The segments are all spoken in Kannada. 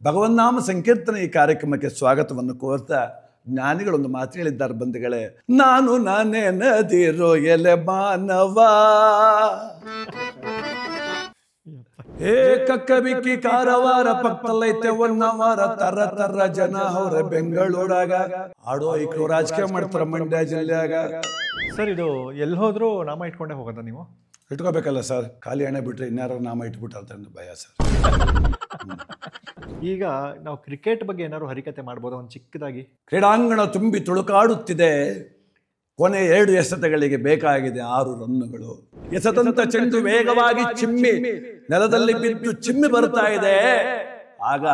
ಭಗವನ್ನಾಮ ಸಂಕೀರ್ತನೆ ಈ ಕಾರ್ಯಕ್ರಮಕ್ಕೆ ಸ್ವಾಗತವನ್ನು ಕೋರ್ತಾ ಜ್ಞಾನಿಗಳೊಂದು ಮಾತು ಹೇಳಿದ್ದಾರೆ ಬಂಧುಗಳೇ. ನಾನು ನಾನೇ ನದಿರೋ ಎಲೆ ಮಾನವ ಕಕ್ಕಬಿಕ್ಕಿ ಕಾರವಾರ ಪಕ್ಕದಲ್ಲೈತೆ ಒನ್ನವಾರ ತರ ತರ ಜನ ಅವ್ರೆ ಬೆಂಗಳೂರಾಗ ಆಡೋ ಈಕರು ರಾಜಕೀಯ ಮಾಡ್ತಾರ ಮಂಡ್ಯ ಜಿಲ್ಲೆಯಾಗ. ಸರ್ ಇದು ಎಲ್ಲಿ ಹೋದ್ರೂ ನಾಮ ಇಟ್ಕೊಂಡೇ ಹೋಗೋದ ನೀವು? ಇಟ್ಕೋಬೇಕಲ್ಲ ಸರ್, ಖಾಲಿ ಹಣೆ ಬಿಟ್ರೆ ಇನ್ಯಾರು ನಾಮ ಇಟ್ಬಿಟ್ಟಾರ್ತಾರೆ ಅಂತ ಭಯ ಸರ್. ಈಗ ನಾವು ಕ್ರಿಕೆಟ್ ಬಗ್ಗೆ ಏನಾದ್ರು ಹರಿಕತೆ ಮಾಡ್ಬೋದಾ ಒಂದು ಚಿಕ್ಕದಾಗಿ? ಕ್ರೀಡಾಂಗಣ ತುಂಬಿ ತುಳುಕಾಡುತ್ತಿದೆ, ಕೊನೆ 2 ಎಸೆತಗಳಿಗೆ ಬೇಕಾಗಿದೆ 6 ರನ್ನುಗಳು. ಎಸೆತಂತ ಚೆಂಡು ವೇಗವಾಗಿ ಚಿಮ್ಮಿ ನೆಲದಲ್ಲಿ ಬಿದ್ದು ಚಿಮ್ಮಿ ಬರ್ತಾ ಇದೆ. ಆಗ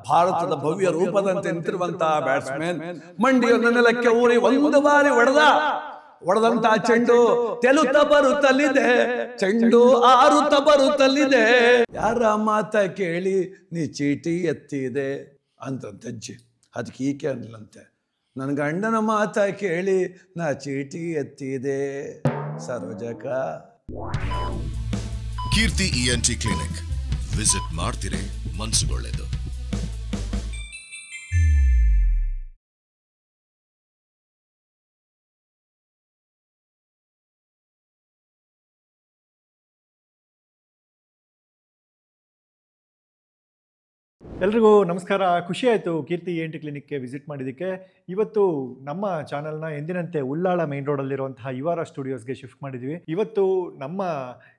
ಭಾರತದ ಭವ್ಯ ರೂಪದಂತೆ ನಿಂತಿರುವಂತಹ ಬ್ಯಾಟ್ಸ್ಮನ್ ಮಂಡಿಯನ್ನು ನೆಲಕ್ಕೆ ಊರಿ ಒಂದು ಬಾರಿ ಹೊಡೆದಂತ ಚೆಂಡು ತೆಲುತ ಬರುತ್ತಲಿದೆ, ಚೆಂಡು ಆರುತ್ತ ಬರುತ್ತಲಿದೆ. ಯಾರ ಮಾತ ಕೇಳಿ ನೀ ಚೀಟಿ ಎತ್ತಿದೆ ಅಂತಂತಜ್ಜಿ. ಅದಕ್ಕೆ ಈಕೆ ಅಂದ್ಲಂತೆ, ನನ್ನ ಗಂಡನ ಮಾತ ಕೇಳಿ ನಾ ಚೀಟಿ ಎತ್ತಿದೆ ಸರೋಜಕ. ಕೀರ್ತಿ ENT ಕ್ಲಿನಿಕ್ ವಿಸಿಟ್ ಮಾಡ್ತೀರಿ, ಮನಸ್ಸುಗೊಳ್ಳೆದು. ಎಲ್ರಿಗೂ ನಮಸ್ಕಾರ. ಖುಷಿ ಆಯಿತು ಕೀರ್ತಿ ENT ಕ್ಲಿನಿಕ್ಗೆ ವಿಸಿಟ್ ಮಾಡಿದ್ದಕ್ಕೆ. ಇವತ್ತು ನಮ್ಮ ಚಾನಲ್ನ ಎಂದಿನಂತೆ ಉಳ್ಳಾಳ ಮೈನ್ ರೋಡಲ್ಲಿರುವಂತಹ ಇವಾರ ಸ್ಟುಡಿಯೋಸ್ಗೆ ಶಿಫ್ಟ್ ಮಾಡಿದ್ವಿ. ಇವತ್ತು ನಮ್ಮ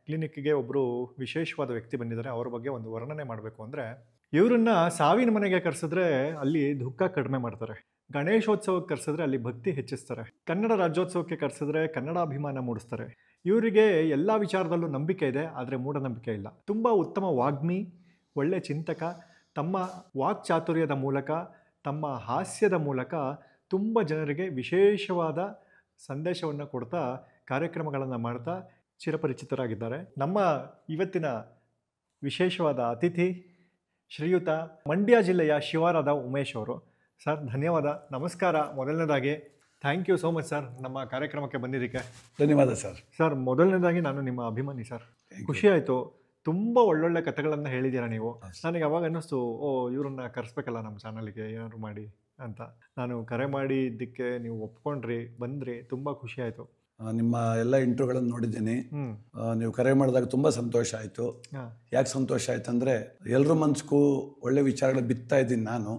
ಕ್ಲಿನಿಕ್ಗೆ ಒಬ್ಬರು ವಿಶೇಷವಾದ ವ್ಯಕ್ತಿ ಬಂದಿದ್ದಾರೆ. ಅವ್ರ ಬಗ್ಗೆ ಒಂದು ವರ್ಣನೆ ಮಾಡಬೇಕು ಅಂದರೆ, ಇವರನ್ನ ಸಾವಿನ ಮನೆಗೆ ಕರೆಸಿದ್ರೆ ಅಲ್ಲಿ ದುಃಖ ಕಡಿಮೆ ಮಾಡ್ತಾರೆ, ಗಣೇಶೋತ್ಸವಕ್ಕೆ ಕರೆಸಿದ್ರೆ ಅಲ್ಲಿ ಭಕ್ತಿ ಹೆಚ್ಚಿಸ್ತಾರೆ, ಕನ್ನಡ ರಾಜ್ಯೋತ್ಸವಕ್ಕೆ ಕರೆಸಿದ್ರೆ ಕನ್ನಡಾಭಿಮಾನ ಮೂಡಿಸ್ತಾರೆ. ಇವರಿಗೆ ಎಲ್ಲ ವಿಚಾರದಲ್ಲೂ ನಂಬಿಕೆ ಇದೆ, ಆದರೆ ಮೂಢನಂಬಿಕೆ ಇಲ್ಲ. ತುಂಬ ಉತ್ತಮ ವಾಗ್ಮಿ, ಒಳ್ಳೆ ಚಿಂತಕ. ತಮ್ಮ ವಾಕ್ಚಾತುರ್ಯದ ಮೂಲಕ, ತಮ್ಮ ಹಾಸ್ಯದ ಮೂಲಕ ತುಂಬ ಜನರಿಗೆ ವಿಶೇಷವಾದ ಸಂದೇಶವನ್ನು ಕೊಡ್ತಾ ಕಾರ್ಯಕ್ರಮಗಳನ್ನು ಮಾಡ್ತಾ ಚಿರಪರಿಚಿತರಾಗಿದ್ದಾರೆ. ನಮ್ಮ ಇವತ್ತಿನ ವಿಶೇಷವಾದ ಅತಿಥಿ ಶ್ರೀಯುತ ಮಂಡ್ಯ ಜಿಲ್ಲೆಯ ಶಿವಾರದ ಉಮೇಶ್ ಅವರು. ಸರ್ ಧನ್ಯವಾದ, ನಮಸ್ಕಾರ. ಮೊದಲನೇದಾಗಿ thank you so much sir ನಮ್ಮ ಕಾರ್ಯಕ್ರಮಕ್ಕೆ ಬಂದಿದ್ದಕ್ಕೆ. ಧನ್ಯವಾದ ಸರ್. ಸರ್ ಮೊದಲನೇದಾಗಿ ನಾನು ನಿಮ್ಮ ಅಭಿಮಾನಿ ಸರ್. ಖುಷಿ ಆಯಿತು, ತುಂಬ ಒಳ್ಳೊಳ್ಳೆ ಕಥೆಗಳನ್ನು ಹೇಳಿದ್ದೀರಾ ನೀವು. ನನಗೆ ಅವಾಗ ಅನ್ನಿಸ್ತು, ಇವ್ರನ್ನ ಕರೆಸ್ಬೇಕಲ್ಲ ನಮ್ಮ ಚಾನಲ್ಗೆ ಏನಾದ್ರು ಮಾಡಿ ಅಂತ. ನಾನು ಕರೆ ಮಾಡಿದ್ದಕ್ಕೆ ನೀವು ಒಪ್ಕೊಂಡ್ರಿ, ಬಂದ್ರಿ, ತುಂಬ ಖುಷಿ ಆಯಿತು. ನಿಮ್ಮ ಎಲ್ಲ ಇಂಟರ್ವ್ಯೂಗಳನ್ನು ನೋಡಿದ್ದೀನಿ. ನೀವು ಕರೆ ಮಾಡಿದಾಗ ತುಂಬ ಸಂತೋಷ ಆಯಿತು. ಯಾಕೆ ಸಂತೋಷ ಆಯ್ತು ಅಂದರೆ, ಎಲ್ಲರ ಮನ್ಸಿಗೂ ಒಳ್ಳೆ ವಿಚಾರಗಳು ಬಿತ್ತಾ ಇದ್ದೀನಿ ನಾನು.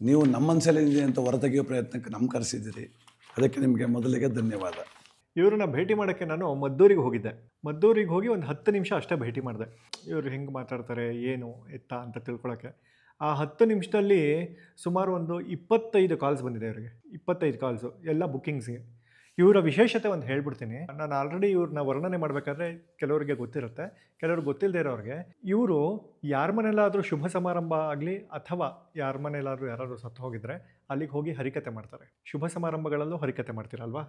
ನೀವು ನಮ್ಮ ಮನಸ್ಸಲ್ಲಿದೆ ಅಂತ ಹೊರತೆಗೆಯೋ ಪ್ರಯತ್ನಕ್ಕೆ ನಮ್ಮ ಕರೆಸಿದ್ದೀರಿ, ಅದಕ್ಕೆ ನಿಮಗೆ ಮೊದಲಿಗೆ ಧನ್ಯವಾದ. ಇವ್ರನ್ನ ಭೇಟಿ ಮಾಡೋಕ್ಕೆ ನಾನು ಮದ್ದೂರಿಗೆ ಹೋಗಿದ್ದೆ. ಮದ್ದೂರಿಗೆ ಹೋಗಿ ಒಂದು 10 ನಿಮಿಷ ಅಷ್ಟೇ ಭೇಟಿ ಮಾಡಿದೆ. ಇವರು ಹೆಂಗೆ ಮಾತಾಡ್ತಾರೆ, ಏನು ಎತ್ತ ಅಂತ ತಿಳ್ಕೊಳ್ಳೋಕ್ಕೆ. ಆ 10 ನಿಮಿಷದಲ್ಲಿ ಸುಮಾರು ಒಂದು 25 ಕಾಲ್ಸ್ ಬಂದಿದೆ ಇವರಿಗೆ. 25 ಕಾಲ್ಸು, ಎಲ್ಲ ಬುಕ್ಕಿಂಗ್ಸ್ಗೆ. ಇವರ ವಿಶೇಷತೆ ಒಂದು ಹೇಳ್ಬಿಡ್ತೀನಿ. ನಾನು ಆಲ್ರೆಡಿ ಇವ್ರನ್ನ ವರ್ಣನೆ ಮಾಡಬೇಕಾದ್ರೆ ಕೆಲವರಿಗೆ ಗೊತ್ತಿರುತ್ತೆ, ಕೆಲವ್ರಿಗೆ ಗೊತ್ತಿಲ್ಲದೆ ಇರೋರಿಗೆ. ಇವರು ಯಾರ ಮನೇಲಾದರೂ ಶುಭ ಸಮಾರಂಭ ಆಗಲಿ ಅಥವಾ ಯಾರ ಮನೇಲಾದರೂ ಯಾರಾದರೂ ಸತ್ತು ಹೋಗಿದ್ರೆ ಅಲ್ಲಿಗೆ ಹೋಗಿ ಹರಿಕತೆ ಮಾಡ್ತಾರೆ. ಶುಭ ಸಮಾರಂಭಗಳಲ್ಲೂ ಹರಿಕತೆ ಮಾಡ್ತೀರಲ್ವಾ?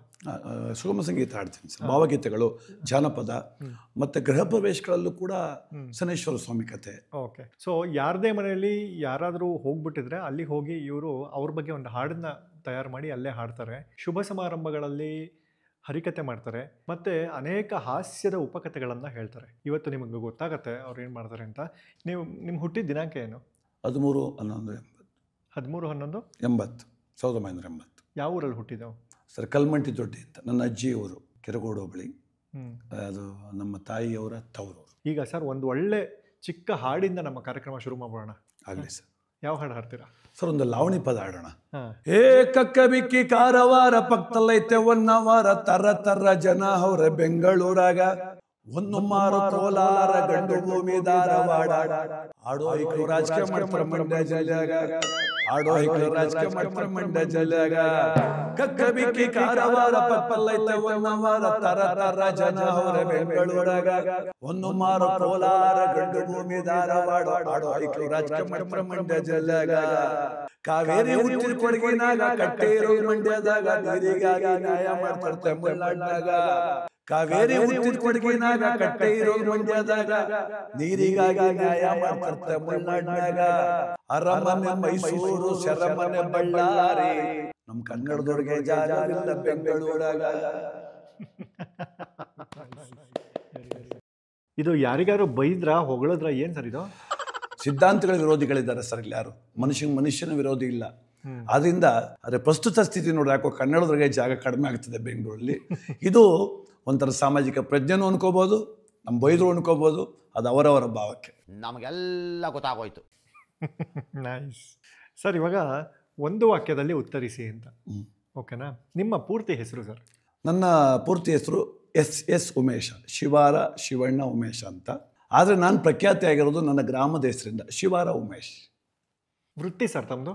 ಸುಗಮ ಸಂಗೀತ ಹಾಡ್ತೀನಿ ಸರ್, ಭಾವಗೀತೆಗಳು, ಜಾನಪದ, ಮತ್ತು ಗೃಹ ಪ್ರವೇಶಗಳಲ್ಲೂ ಕೂಡ ಶನೇಶ್ವರ ಸ್ವಾಮಿ ಕತೆ. ಓಕೆ. ಸೊ ಯಾರದೇ ಮನೆಯಲ್ಲಿ ಯಾರಾದರೂ ಹೋಗ್ಬಿಟ್ಟಿದ್ರೆ ಅಲ್ಲಿಗೆ ಹೋಗಿ ಇವರು ಅವ್ರ ಬಗ್ಗೆ ಒಂದು ಹಾಡನ್ನ ತಯಾರು ಮಾಡಿ ಅಲ್ಲೇ ಹಾಡ್ತಾರೆ. ಶುಭ ಸಮಾರಂಭಗಳಲ್ಲಿ ಹರಿಕತೆ ಮಾಡ್ತಾರೆ, ಮತ್ತು ಅನೇಕ ಹಾಸ್ಯದ ಉಪಕಥೆಗಳನ್ನು ಹೇಳ್ತಾರೆ. ಇವತ್ತು ನಿಮಗೆ ಗೊತ್ತಾಗತ್ತೆ ಅವ್ರು ಏನು ಮಾಡ್ತಾರೆ ಅಂತ. ನಿಮ್ಮ ಹುಟ್ಟಿದ ದಿನಾಂಕ ಏನು? 13/11/80. 13/11/80. 1980. ಯಾವ ಊರಲ್ಲಿ ಹುಟ್ಟಿದೆವು ಸರ್? ಕಲ್ಮಂಟಿ ದೊಡ್ಡಿ ಅಂತ ನನ್ನ ಅಜ್ಜಿ ಊರು, ಕೆರಗೋಡು ಹೋಬಳಿ. ಅದು ನಮ್ಮ ತಾಯಿಯವರ ತವರು. ಈಗ ಸರ್ ಒಂದು ಒಳ್ಳೆ ಚಿಕ್ಕ ಹಾಡಿಂದ ನಮ್ಮ ಕಾರ್ಯಕ್ರಮ ಶುರು ಮಾಡೋಣ. ಆಗಲಿ ಸರ್. ಯಾವ ಹಾಡು ಹಾಡ್ತೀರಾ ಸರ್? ಒಂದು ಲಾವಣಿ ಪದ ಹಾಡೋಣ. ಕಕ್ಕಬಿಕ್ಕಿ ಕಾರವಾರ ಪಕ್ಕದಲ್ಲೈತೆ ಒನ್ನವಾರ ತರ ತರ ಜನ ಅವ್ರೆ ಬೆಂಗಳೂರಾಗ ಒಂದು ಮಾರು ಕೋಲಾರ ಗಂಡು ಭೂಮಿ ಧಾರವಾಡ ಆಡೋ ಈಕರು ರಾಜಕೀಯ ಮಾಡ್ತಾರ ಮಂಡ್ಯ ಜಿಲ್ಲೆಯಾಗ. ಆಡೋ ಈಕರು ರಾಜಕೀಯ ಮಾಡ್ತಾರ ಮಂಡ್ಯ ಜಿಲ್ಲೆಯಾಗ. ಕಕ್ಕಬಿಕ್ಕಿ ಕಾರವಾರ ಪಕ್ಕದಲ್ಲೈತೆ ಒನ್ನವಾರ ತರ ತರ ಜನ ಅವ್ರೆ ಬೆಂಗಳೂರಾಗ ಒಂದು ಮಾರು ಕೋಲಾರ ಗಂಡು ಭೂಮಿ ಧಾರವಾಡ ಆಡೋ ಈಕರು ರಾಜಕೀಯ ಮಾಡ್ತಾರ ಮಂಡ್ಯ ಜಿಲ್ಲೆಯಾಗ. ಕಾವೇರಿ ಹುಟ್ಟಿದ ಕೊಡಗಿನಾಗ, ಕಟ್ಟೆ ಇರೋ ಮಂಡ್ಯದಾಗ, ನೀರಿಗಾಗಿ ನ್ಯಾಯ ಮಾಡ್ತಾರೆ ಮಲೆನಾಡಿನಾಗ. ಕಾವೇರಿ ಹುಟ್ಟಿದ ಕೊಡಗಿನಾಗ, ಕಟ್ಟೆ ಇರೋ ಮಂಡ್ಯದಾಗ, ನೀರಿಗಾಗಿ ನ್ಯಾಯ ಮಾಡ್ತಾರೆ ಮಲೆನಾಡಿನಾಗ. ಅರಮನೆ ಮೈಸೂರು, ಸೆರಮನೆ ಬಳ್ಳಾರಿ, ನಮ್ ಕನ್ನಡದವ್ರಿಗೆ ಜಾಗವಿಲ್ಲ ಬೆಂಗಳೂರಾಗ. ಇದು ಯಾರಿಗಾರು ಬೈದ್ರ ಹೊಗಳಿದ್ರ ಏನು ಸರ್ ಇದು? ಸಿದ್ಧಾಂತಗಳ ವಿರೋಧಿಗಳಿದ್ದಾರೆ ಸರ್ ಇಲ್ಲಿ ಯಾರು, ಮನುಷ್ಯನ ವಿರೋಧಿ ಇಲ್ಲ. ಆದ್ರಿಂದ ಅದೇ ಪ್ರಸ್ತುತ ಸ್ಥಿತಿ ನೋಡಿ ಯಾಕೋ ಕನ್ನಡದ್ರಿಗೆ ಜಾಗ ಕಡಿಮೆ ಆಗ್ತದೆ ಬೆಂಗಳೂರಲ್ಲಿ. ಇದು ಒಂಥರ ಸಾಮಾಜಿಕ ಪ್ರಜ್ಞೆನೂ ಅನ್ಕೋಬಹುದು, ನಮ್ಮ ಬೈದ್ರು ಅನ್ಕೋಬಹುದು, ಅದು ಅವರವರ ಭಾವಕ್ಕೆ. ನಮಗೆಲ್ಲ ಗೊತ್ತಾಗೋಯ್ತು. Nice sir. ಇವಾಗ ಒಂದು ವಾಕ್ಯದಲ್ಲಿ ಉತ್ತರಿಸಿ ಅಂತ, ಓಕೆನಾ? ನಿಮ್ಮ ಪೂರ್ತಿ ಹೆಸರು ಸರ್? ನನ್ನ ಪೂರ್ತಿ ಹೆಸರು ಎಸ್ ಉಮೇಶ, ಶಿವಾರ ಶಿವಣ್ಣ ಉಮೇಶ ಅಂತ. ಆದರೆ ನಾನು ಪ್ರಖ್ಯಾತಿ ಆಗಿರೋದು ನನ್ನ ಗ್ರಾಮದ ಹೆಸರಿಂದ, ಶಿವಾರ ಉಮೇಶ್. ವೃತ್ತಿ ಸರ್ ತಮ್ಮದು?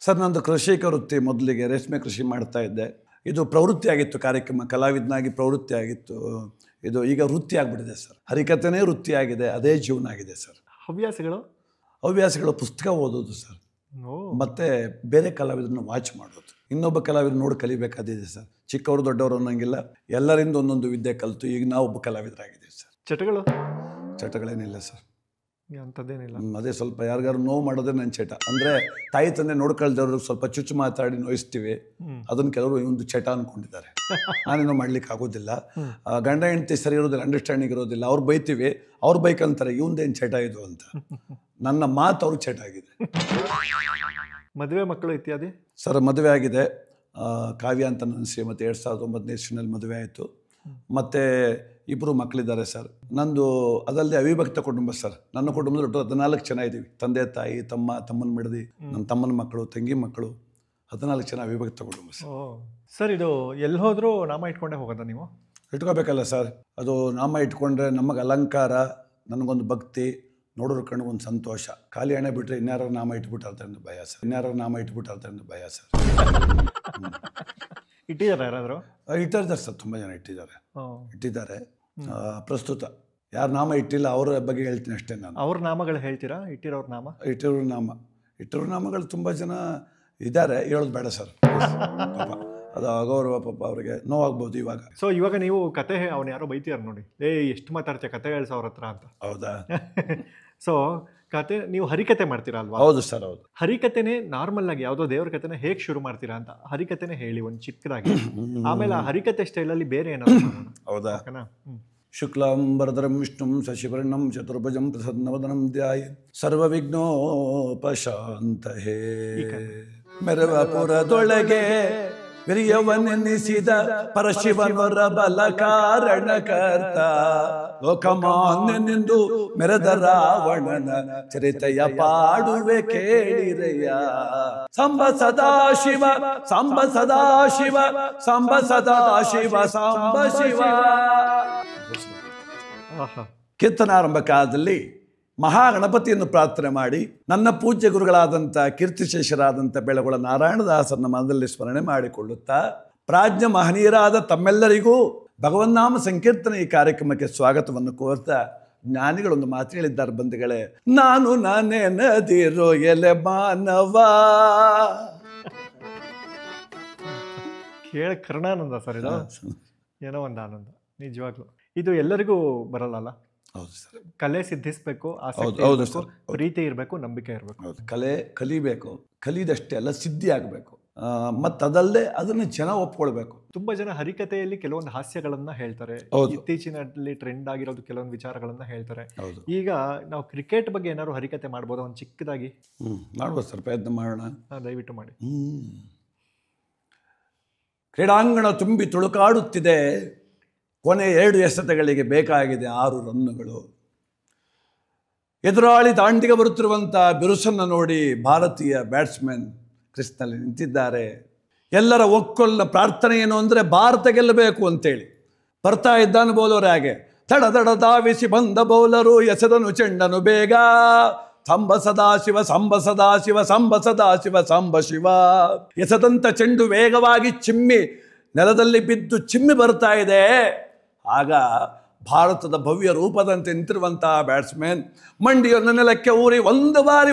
ಸರ್ ನಂದು ಕೃಷಿಕ ವೃತ್ತಿ. ಮೊದಲಿಗೆ ರೇಷ್ಮೆ ಕೃಷಿ ಮಾಡ್ತಾ ಇದ್ದೆ. ಇದು ಪ್ರವೃತ್ತಿ ಆಗಿತ್ತು, ಕಾರ್ಯಕ್ರಮ ಕಲಾವಿದನಾಗಿ ಪ್ರವೃತ್ತಿ ಆಗಿತ್ತು. ಇದು ಈಗ ವೃತ್ತಿ ಆಗಿಬಿಟ್ಟಿದೆ ಸರ್. ಹರಿಕಥೆನೇ ವೃತ್ತಿ ಆಗಿದೆ, ಅದೇ ಜೀವನ ಆಗಿದೆ ಸರ್. ಹವ್ಯಾಸಗಳು ಪುಸ್ತಕ ಓದೋದು ಸರ್, ಮತ್ತೆ ಬೇರೆ ಕಲಾವಿದರನ್ನ ವಾಚ್ ಮಾಡೋದು, ಇನ್ನೊಬ್ಬ ಕಲಾವಿದ ನೋಡಿ ಕಲಿಬೇಕಾದಿದೆ ಸರ್. ಚಿಕ್ಕವರು ದೊಡ್ಡವರು ಅನ್ನೋಂಗಿಲ್ಲ, ಎಲ್ಲರಿಂದ ಒಂದೊಂದು ವಿದ್ಯೆ ಕಲಿತು ಈಗ ನಾವು ಒಬ್ಬ ಕಲಾವಿದರಾಗಿದ್ದೀವಿ ಸರ್. ಚಟಗಳೇನಿಲ್ಲ ಸರ್, ಅಂಥದ್ದೇನಿಲ್ಲ. ಅದೇ ಸ್ವಲ್ಪ ಯಾರಿಗಾರು ನೋವು ಮಾಡೋದೇ ನನ್ನ ಚಟ. ಅಂದರೆ ತಾಯಿ ತಂದೆ ನೋಡ್ಕೊಳ್ದವ್ರಿಗೆ ಸ್ವಲ್ಪ ಚುಚ್ಚು ಮಾತಾಡಿ ನೋಯಿಸ್ತೀವಿ, ಅದನ್ನು ಕೆಲವರು ಒಂದು ಚಟ ಅಂದ್ಕೊಂಡಿದ್ದಾರೆ. ನಾನೇನೋ ಮಾಡ್ಲಿಕ್ಕೆ ಆಗೋದಿಲ್ಲ. ಗಂಡ ಹೆಂಡತಿ ಸರಿ ಇರೋದಿಲ್ಲ, ಅಂಡರ್ಸ್ಟ್ಯಾಂಡಿಂಗ್ ಇರೋದಿಲ್ಲ. ಅವ್ರು ಬೈತೀವಿ, ಅವ್ರು ಬೈಕಂತಾರೆ ಇವಂದೇನು ಚಟ ಇದು ಅಂತ. ನನ್ನ ಮಾತು ಅವ್ರಿಗೆ ಚಟ ಆಗಿದೆ. ಮದುವೆ ಮಕ್ಕಳು ಇತ್ಯಾದಿ? ಸರ್ ಮದುವೆ ಆಗಿದೆ. ಕಾವ್ಯ ಅಂತ ನನ್ನ ಶ್ರೀಮತಿ 2009ನೇ ಇಸ್ವಿನಲ್ಲಿ ಮದುವೆ ಆಯಿತು. ಮತ್ತು 2 ಮಕ್ಕಳಿದ್ದಾರೆ ಸರ್. ನಂದು ಅದಲ್ಲದೆ ಅವಿಭಕ್ತ ಕುಟುಂಬ ಸರ್. ನನ್ನ ಕುಟುಂಬದಲ್ಲಿ ಒಟ್ಟು 14 ಜನ ಇದ್ದೀವಿ. ತಂದೆ ತಾಯಿ, ತಮ್ಮನ ಮಡದಿ, ನನ್ನ ತಮ್ಮನ ಮಕ್ಕಳು, ತಂಗಿ ಮಕ್ಕಳು, 14 ಜನ ಅವಿಭಕ್ತ ಕುಟುಂಬ ಸರ್. ಸರ್ ಇದು ಎಲ್ಲಿ ಹೋದರೂ ನಾಮ ಇಟ್ಕೊಂಡೇ ಹೋಗೋದಾ ನೀವು? ಇಟ್ಕೋಬೇಕಲ್ಲ ಸರ್. ಅದು ನಾಮ ಇಟ್ಕೊಂಡ್ರೆ ನಮಗೆ ಅಲಂಕಾರ, ನನಗೊಂದು ಭಕ್ತಿ, ನೋಡೋರು ಕಣ್ಗೊಂದು ಸಂತೋಷ. ಖಾಲಿ ಹಣೆ ಬಿಟ್ಟರೆ ಇನ್ಯಾರ ನಾಮ ಇಟ್ಬಿಟ್ಟಾರ್ತಾರೆ ಅಂತ ಭಯ ಸರ್. ಇಟ್ಟಿದ್ದಾರೆ ಯಾರಾದರೂ? ಇಟ್ಟಿದ್ದಾರೆ ಸರ್, ತುಂಬ ಜನ ಇಟ್ಟಿದ್ದಾರೆ. ಪ್ರಸ್ತುತ ಯಾರು ನಾಮ ಇಟ್ಟಿಲ್ಲ ಅವರ ಬಗ್ಗೆ ಹೇಳ್ತೀನಿ ಅಷ್ಟೇ ನಾನು. ಅವ್ರ ನಾಮಗಳು ಹೇಳ್ತೀರಾ? ಇಟ್ಟಿರೋ ನಾಮಗಳು ತುಂಬ ಜನ ಇದ್ದಾರೆ, ಹೇಳೋದು ಬೇಡ ಸರ್. ಅದು ಅಗೌರವ, ಪಾಪ ಅವರಿಗೆ ನೋವಾಗ್ಬೋದು ಇವಾಗ. ಸೊ ಇವಾಗ ನೀವು ಕತೆ ಅವ್ನು ಯಾರೋ ಬೈತೀರ ನೋಡಿ, ಎಷ್ಟು ಮಾತಾಡ್ತೀಯ ಕತೆ ಹೇಳ್ಸ ಅವ್ರ ಹತ್ರ ಅಂತ. ಹೌದಾ? ಸೊ ಕತೆ ನೀವು ಹರಿಕತೆ ಮಾಡ್ತೀರಾ ಅಲ್ವಾ? ಹೌದು ಸರ್, ಹೌದು. ಹರಿಕತೆನೇ ನಾರ್ಮಲ್ ಆಗಿ ಯಾವುದೋ ದೇವ್ರ ಕತೆನ ಹೇಗೆ ಶುರು ಮಾಡ್ತೀರಾ ಅಂತ ಹರಿಕತೆನೇ ಹೇಳಿ ಒಂದು ಚಿಕ್ಕದಾಗಿ. ಆಮೇಲೆ ಆ ಹರಿಕತೆ ಸ್ಟೈಲಲ್ಲಿ ಬೇರೆ ಏನಾದ್ರು. ಹೌದಾ? ಶುಕ್ಲಾಂಬರಧರಂ ವಿಷ್ಣುಂ ಶಶಿವರ್ಣಂ ಚತುರ್ಭುಜಂ ಪ್ರಸನ್ನವದನಂ ಧ್ಯಾಯ ಸರ್ವವಿಘ್ನೋಪಶಾಂತಹೇ. ಮೆರವಪುರದೊಳಗೆ ವಿರಿಯವನೆನಿಸಿದ ಪರಶಿವನರ ಬಲ ಕಾರಣಕರ್ತ, ಲೋಕಮಾನ್ಯನೆಂದು ಮೆರೆದ ರಾವಣನ ಚರಿತೆಯ ಪಾಡುವೆ ಕೇಳಿರೆಯ. ಸಂಬ ಸದಾಶಿವ ಸಂಬ ಸದಾಶಿವ ಸಂಬ ಸದಾಶಿವ ಸಂಬ ಶಿವ. ಕೀರ್ತನಾರಂಭ ಕಾಲದಲ್ಲಿ ಮಹಾಗಣಪತಿಯನ್ನು ಪ್ರಾರ್ಥನೆ ಮಾಡಿ ನನ್ನ ಪೂಜ್ಯ ಗುರುಗಳಾದಂಥ ಕೀರ್ತಿಶೇಷರಾದಂಥ ಬೆಳಗೊಳ ನಾರಾಯಣದಾಸರನ್ನ ಮನದಲ್ಲಿ ಸ್ಮರಣೆ ಮಾಡಿಕೊಳ್ಳುತ್ತಾ, ಪ್ರಾಜ್ಞ ಮಹನೀಯರಾದ ತಮ್ಮೆಲ್ಲರಿಗೂ ಭಗವನ್ನಾಮ ಸಂಕೀರ್ತನೆ ಈ ಕಾರ್ಯಕ್ರಮಕ್ಕೆ ಸ್ವಾಗತವನ್ನು ಕೋರ್ತಾ, ಜ್ಞಾನಿಗಳೊಂದು ಮಾತು ಹೇಳಿದ್ದಾರೆ ಬಂಧುಗಳೇ. ನಾನು ನಾನೇ ನದಿರೋ ಎಲೆ ಮಾನವ. ಕೇಳ ಕರುಣಾನಂದ ಸರ್, ಇದು ಏನೋ ಒಂದು ಆನಂದ ನಿಜವಾಗ್ಲು. ಇದು ಎಲ್ಲರಿಗೂ ಬರಲ್ಲ. ಹೌದು ಸರ್. ಕಲೆ ಸಿದ್ಧಿಸ್ಬೇಕು, ಆಸಕ್ತಿ, ಪ್ರೀತಿ ಇರಬೇಕು, ನಂಬಿಕೆ ಇರಬೇಕು. ಹೌದು, ಕಲೆ ಕಲಿಬೇಕು, ಕಲಿದಷ್ಟೇ ಅಲ್ಲ ಸಿದ್ಧಿ ಆಗಬೇಕು. ಮತ್ತು ಅದಲ್ಲದೆ ಅದನ್ನು ಜನ ಒಪ್ಕೊಳ್ಬೇಕು. ತುಂಬಾ ಜನ ಹರಿಕತೆಯಲ್ಲಿ ಕೆಲವೊಂದು ಹಾಸ್ಯಗಳನ್ನ ಹೇಳ್ತಾರೆ, ಇತ್ತೀಚಿನಲ್ಲಿ ಟ್ರೆಂಡ್ ಆಗಿರೋದು ಕೆಲವೊಂದು ವಿಚಾರಗಳನ್ನ ಹೇಳ್ತಾರೆ. ಈಗ ನಾವು ಕ್ರಿಕೆಟ್ ಬಗ್ಗೆ ಏನಾದ್ರು ಹರಿಕತೆ ಮಾಡ್ಬೋದಾ ಒಂದು ಚಿಕ್ಕದಾಗಿ? ಮಾಡ್ಬೋದು ಸರ್, ಪ್ರಯತ್ನ ಮಾಡೋಣ. ದಯವಿಟ್ಟು ಮಾಡಿ. ಕ್ರೀಡಾಂಗಣ ತುಂಬಿ ತುಳುಕಾಡುತ್ತಿದೆ, ಕೊನೆ 2 ಎಸೆತಗಳಿಗೆ ಬೇಕಾಗಿದೆ 6 ರನ್ನುಗಳು. ಎದುರಾಳಿ ದಾಂಡಿಗೆ ಬರುತ್ತಿರುವಂಥ ಬಿರುಸನ್ನು ನೋಡಿ ಭಾರತೀಯ ಬ್ಯಾಟ್ಸ್ಮನ್ ಕ್ರೀಸ್ನಲ್ಲಿ ನಿಂತಿದ್ದಾರೆ. ಎಲ್ಲರ ಒಕ್ಕೊಲ್ಲ ಪ್ರಾರ್ಥನೆ ಏನು ಅಂದರೆ ಭಾರತ ಗೆಲ್ಲಬೇಕು ಅಂತೇಳಿ. ಬರ್ತಾ ಇದ್ದಾನೆ ಬೌಲರ್, ಹಾಗೆ ತಡ ತಡ ಧಾವಿಸಿ ಬಂದ ಬೌಲರು ಎಸೆದನು ಚೆಂಡನು ಬೇಗ. ಸಂಬ ಸದಾಶಿವ ಸಂಬ ಸದಾಶಿವ ಸಂಬ ಸದಾಶಿವ ಸಂಬ ಶಿವ. ಎಸೆದಂಥ ಚೆಂಡು ವೇಗವಾಗಿ ಚಿಮ್ಮಿ ನೆಲದಲ್ಲಿ ಬಿದ್ದು ಚಿಮ್ಮಿ ಬರ್ತಾ ಇದೆ. ಆಗ ಭಾರತದ ಭವ್ಯ ರೂಪದಂತೆ ನಿಂತಿರುವಂತಹ ಬ್ಯಾಟ್ಸ್ಮನ್ ಮಂಡಿಯನ್ನು ನೆಲಕ್ಕೆ ಊರಿ ಒಂದು ಬಾರಿ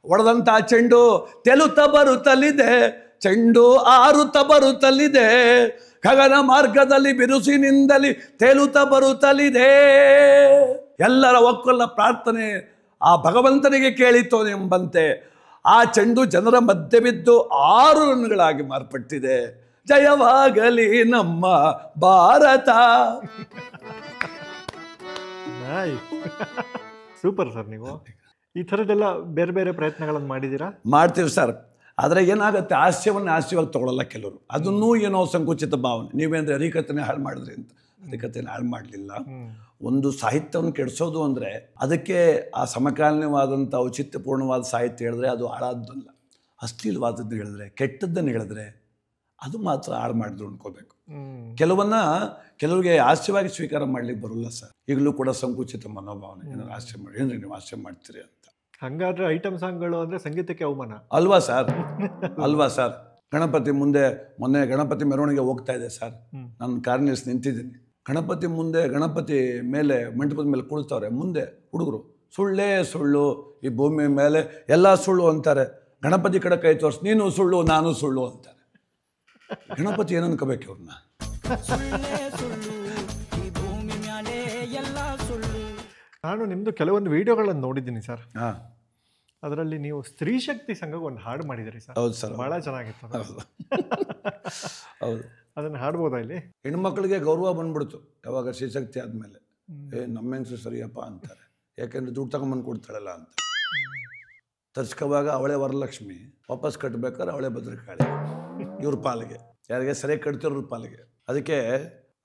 ಹೊಡೆದಂತಹ ಚೆಂಡು ತೆಲುತ ಬರುತ್ತಲಿದೆ, ಚೆಂಡು ಆರುತ್ತ ಬರುತ್ತಲಿದೆ, ಗಗನ ಮಾರ್ಗದಲ್ಲಿ ಬಿರುಸಿನಿಂದಲಿ ತೇಲುತ್ತ ಬರುತ್ತಲಿದೆ. ಎಲ್ಲರ ಒಕ್ಕೊಲ್ಲ ಪ್ರಾರ್ಥನೆ ಆ ಭಗವಂತನಿಗೆ ಕೇಳಿತು ಎಂಬಂತೆ ಆ ಚೆಂಡು ಜನರ ಮಧ್ಯೆ ಬಿದ್ದು 6 ರನ್ಗಳಾಗಿ ಮಾರ್ಪಟ್ಟಿದೆ. ಜಯವಾಗಲಿ ನಮ್ಮ ಭಾರತ. ಸೂಪರ್ ಸರ್ ನೀವು. ಈ ಥರದ್ದೆಲ್ಲ ಬೇರೆ ಬೇರೆ ಪ್ರಯತ್ನಗಳನ್ನು ಮಾಡಿದ್ದೀರಾ? ಮಾಡ್ತೀವಿ ಸರ್. ಆದರೆ ಏನಾಗುತ್ತೆ, ಹಾಸ್ಯವನ್ನು ಹಾಸ್ಯವಾಗಿ ತೊಗೊಳ್ಳಲ್ಲ ಕೆಲವರು. ಅದನ್ನೂ ಏನೋ ಸಂಕುಚಿತ ಭಾವನೆ, ನೀವೇಂದ್ರೆ ಹರಿಕಥೆನೇ ಹಾಳು ಮಾಡಿದ್ರಿ ಅಂತ. ಹರಿಕಥೆನ ಹಾಳು ಮಾಡಲಿಲ್ಲ. ಒಂದು ಸಾಹಿತ್ಯವನ್ನು ಕೆಡಿಸೋದು ಅಂದರೆ ಅದಕ್ಕೆ ಆ ಸಮಕಾಲೀನವಾದಂಥ ಔಚಿತ್ಯಪೂರ್ಣವಾದ ಸಾಹಿತ್ಯ ಹೇಳಿದ್ರೆ ಅದು ಹಾಳಾದ್ದಲ್ಲ. ಅಶ್ಲೀಲವಾದದ್ದು ಹೇಳಿದ್ರೆ, ಕೆಟ್ಟದ್ದನ್ನು ಹೇಳಿದ್ರೆ ಅದು ಮಾತ್ರ ಹಾಳು ಮಾಡಿದ್ರು ಅನ್ಕೋಬೇಕು. ಕೆಲವರಿಗೆ ಹಾಸ್ಯವಾಗಿ ಸ್ವೀಕಾರ ಮಾಡ್ಲಿಕ್ಕೆ ಬರೋಲ್ಲ ಸರ್. ಈಗಲೂ ಕೂಡ ಸಂಕುಚಿತ ಮನೋಭಾವನೆ, ಏನಾದ್ರು ಹಾಸ್ಯ ಮಾಡಿ, ಏನ್ರಿ ನೀವು ಹಾಸ್ಯ ಮಾಡ್ತೀರಿ ಅಂತ. ಹಂಗಾದ್ರೆ ಐಟಮ್ ಸಾಂಗ್ಗಳು ಅಂದರೆ ಸಂಗೀತಕ್ಕೆ ಅವಮಾನ ಅಲ್ವಾ ಸರ್? ಅಲ್ವಾ ಸರ್? ಗಣಪತಿ ಮುಂದೆ ಮೊನ್ನೆ ಗಣಪತಿ ಮೆರವಣಿಗೆ ಹೋಗ್ತಾ ಇದೆ ಸರ್. ನಾನು ಕಾರ್ನಿಲ್ಸ್ ನಿಂತಿದ್ದೀನಿ. ಗಣಪತಿ ಮುಂದೆ, ಗಣಪತಿ ಮೇಲೆ ಮಂಟಪದ ಮೇಲೆ ಕುಳಿತವ್ರೆ. ಮುಂದೆ ಹುಡುಗರು ಸುಳ್ಳೇ ಸುಳ್ಳು, ಈ ಭೂಮಿ ಮೇಲೆ ಎಲ್ಲ ಸುಳ್ಳು ಅಂತಾರೆ. ಗಣಪತಿ ಕಡೆ ಕೈ ತೋರಿಸಿ, ನೀನು ಸುಳ್ಳು ನಾನು ಸುಳ್ಳು ಅಂತಾರೆ. ಗಣಪತಿ ಏನು ಅನ್ಕೋಬೇಕು ಇವ್ರನ್ನ? ನಾನು ನಿಮ್ಮದು ಕೆಲವೊಂದು ವಿಡಿಯೋಗಳನ್ನು ನೋಡಿದ್ದೀನಿ ಸರ್. ಹಾಂ, ಅದರಲ್ಲಿ ನೀವು ಸ್ತ್ರೀ ಶಕ್ತಿ ಸಂಘಕ್ಕೆ ಒಂದು ಹಾಡು ಮಾಡಿದಿರಿ ಸರ್. ಹೌದು ಸರ್. ಭಾಳ ಚೆನ್ನಾಗಿತ್ತು. ಹೌದು. ಅದನ್ನು ಹಾಡ್ಬೋದಾ ಇಲ್ಲಿ? ಹೆಣ್ಮಕ್ಳಿಗೆ ಗೌರವ ಬಂದ್ಬಿಡ್ತು ಯಾವಾಗ ಶ್ರೀಶಕ್ತಿ ಆದಮೇಲೆ. ನಮ್ಮ ಹೆಂಗಸು ಸರಿಯಪ್ಪ ಅಂತಾರೆ, ಯಾಕೆಂದ್ರೆ ದುಡ್ಡು ತಗೊಂಬಂದು ಕೊಡ್ತಾಳಲ್ಲ ಅಂತ. ತರ್ಸ್ಕೋವಾಗ ಅವಳೇ ವರಲಕ್ಷ್ಮಿ, ವಾಪಸ್ ಕಟ್ಟಬೇಕಾದ್ರೆ ಅವಳೇ ಭದ್ರಕಾಳಿ. ಇವ್ರ ಪಾಲಿಗೆ, ಯಾರಿಗೆ ಸರಿಯಾಗಿ ಕಟ್ತಿರೋರ ಪಾಲಿಗೆ. ಅದಕ್ಕೆ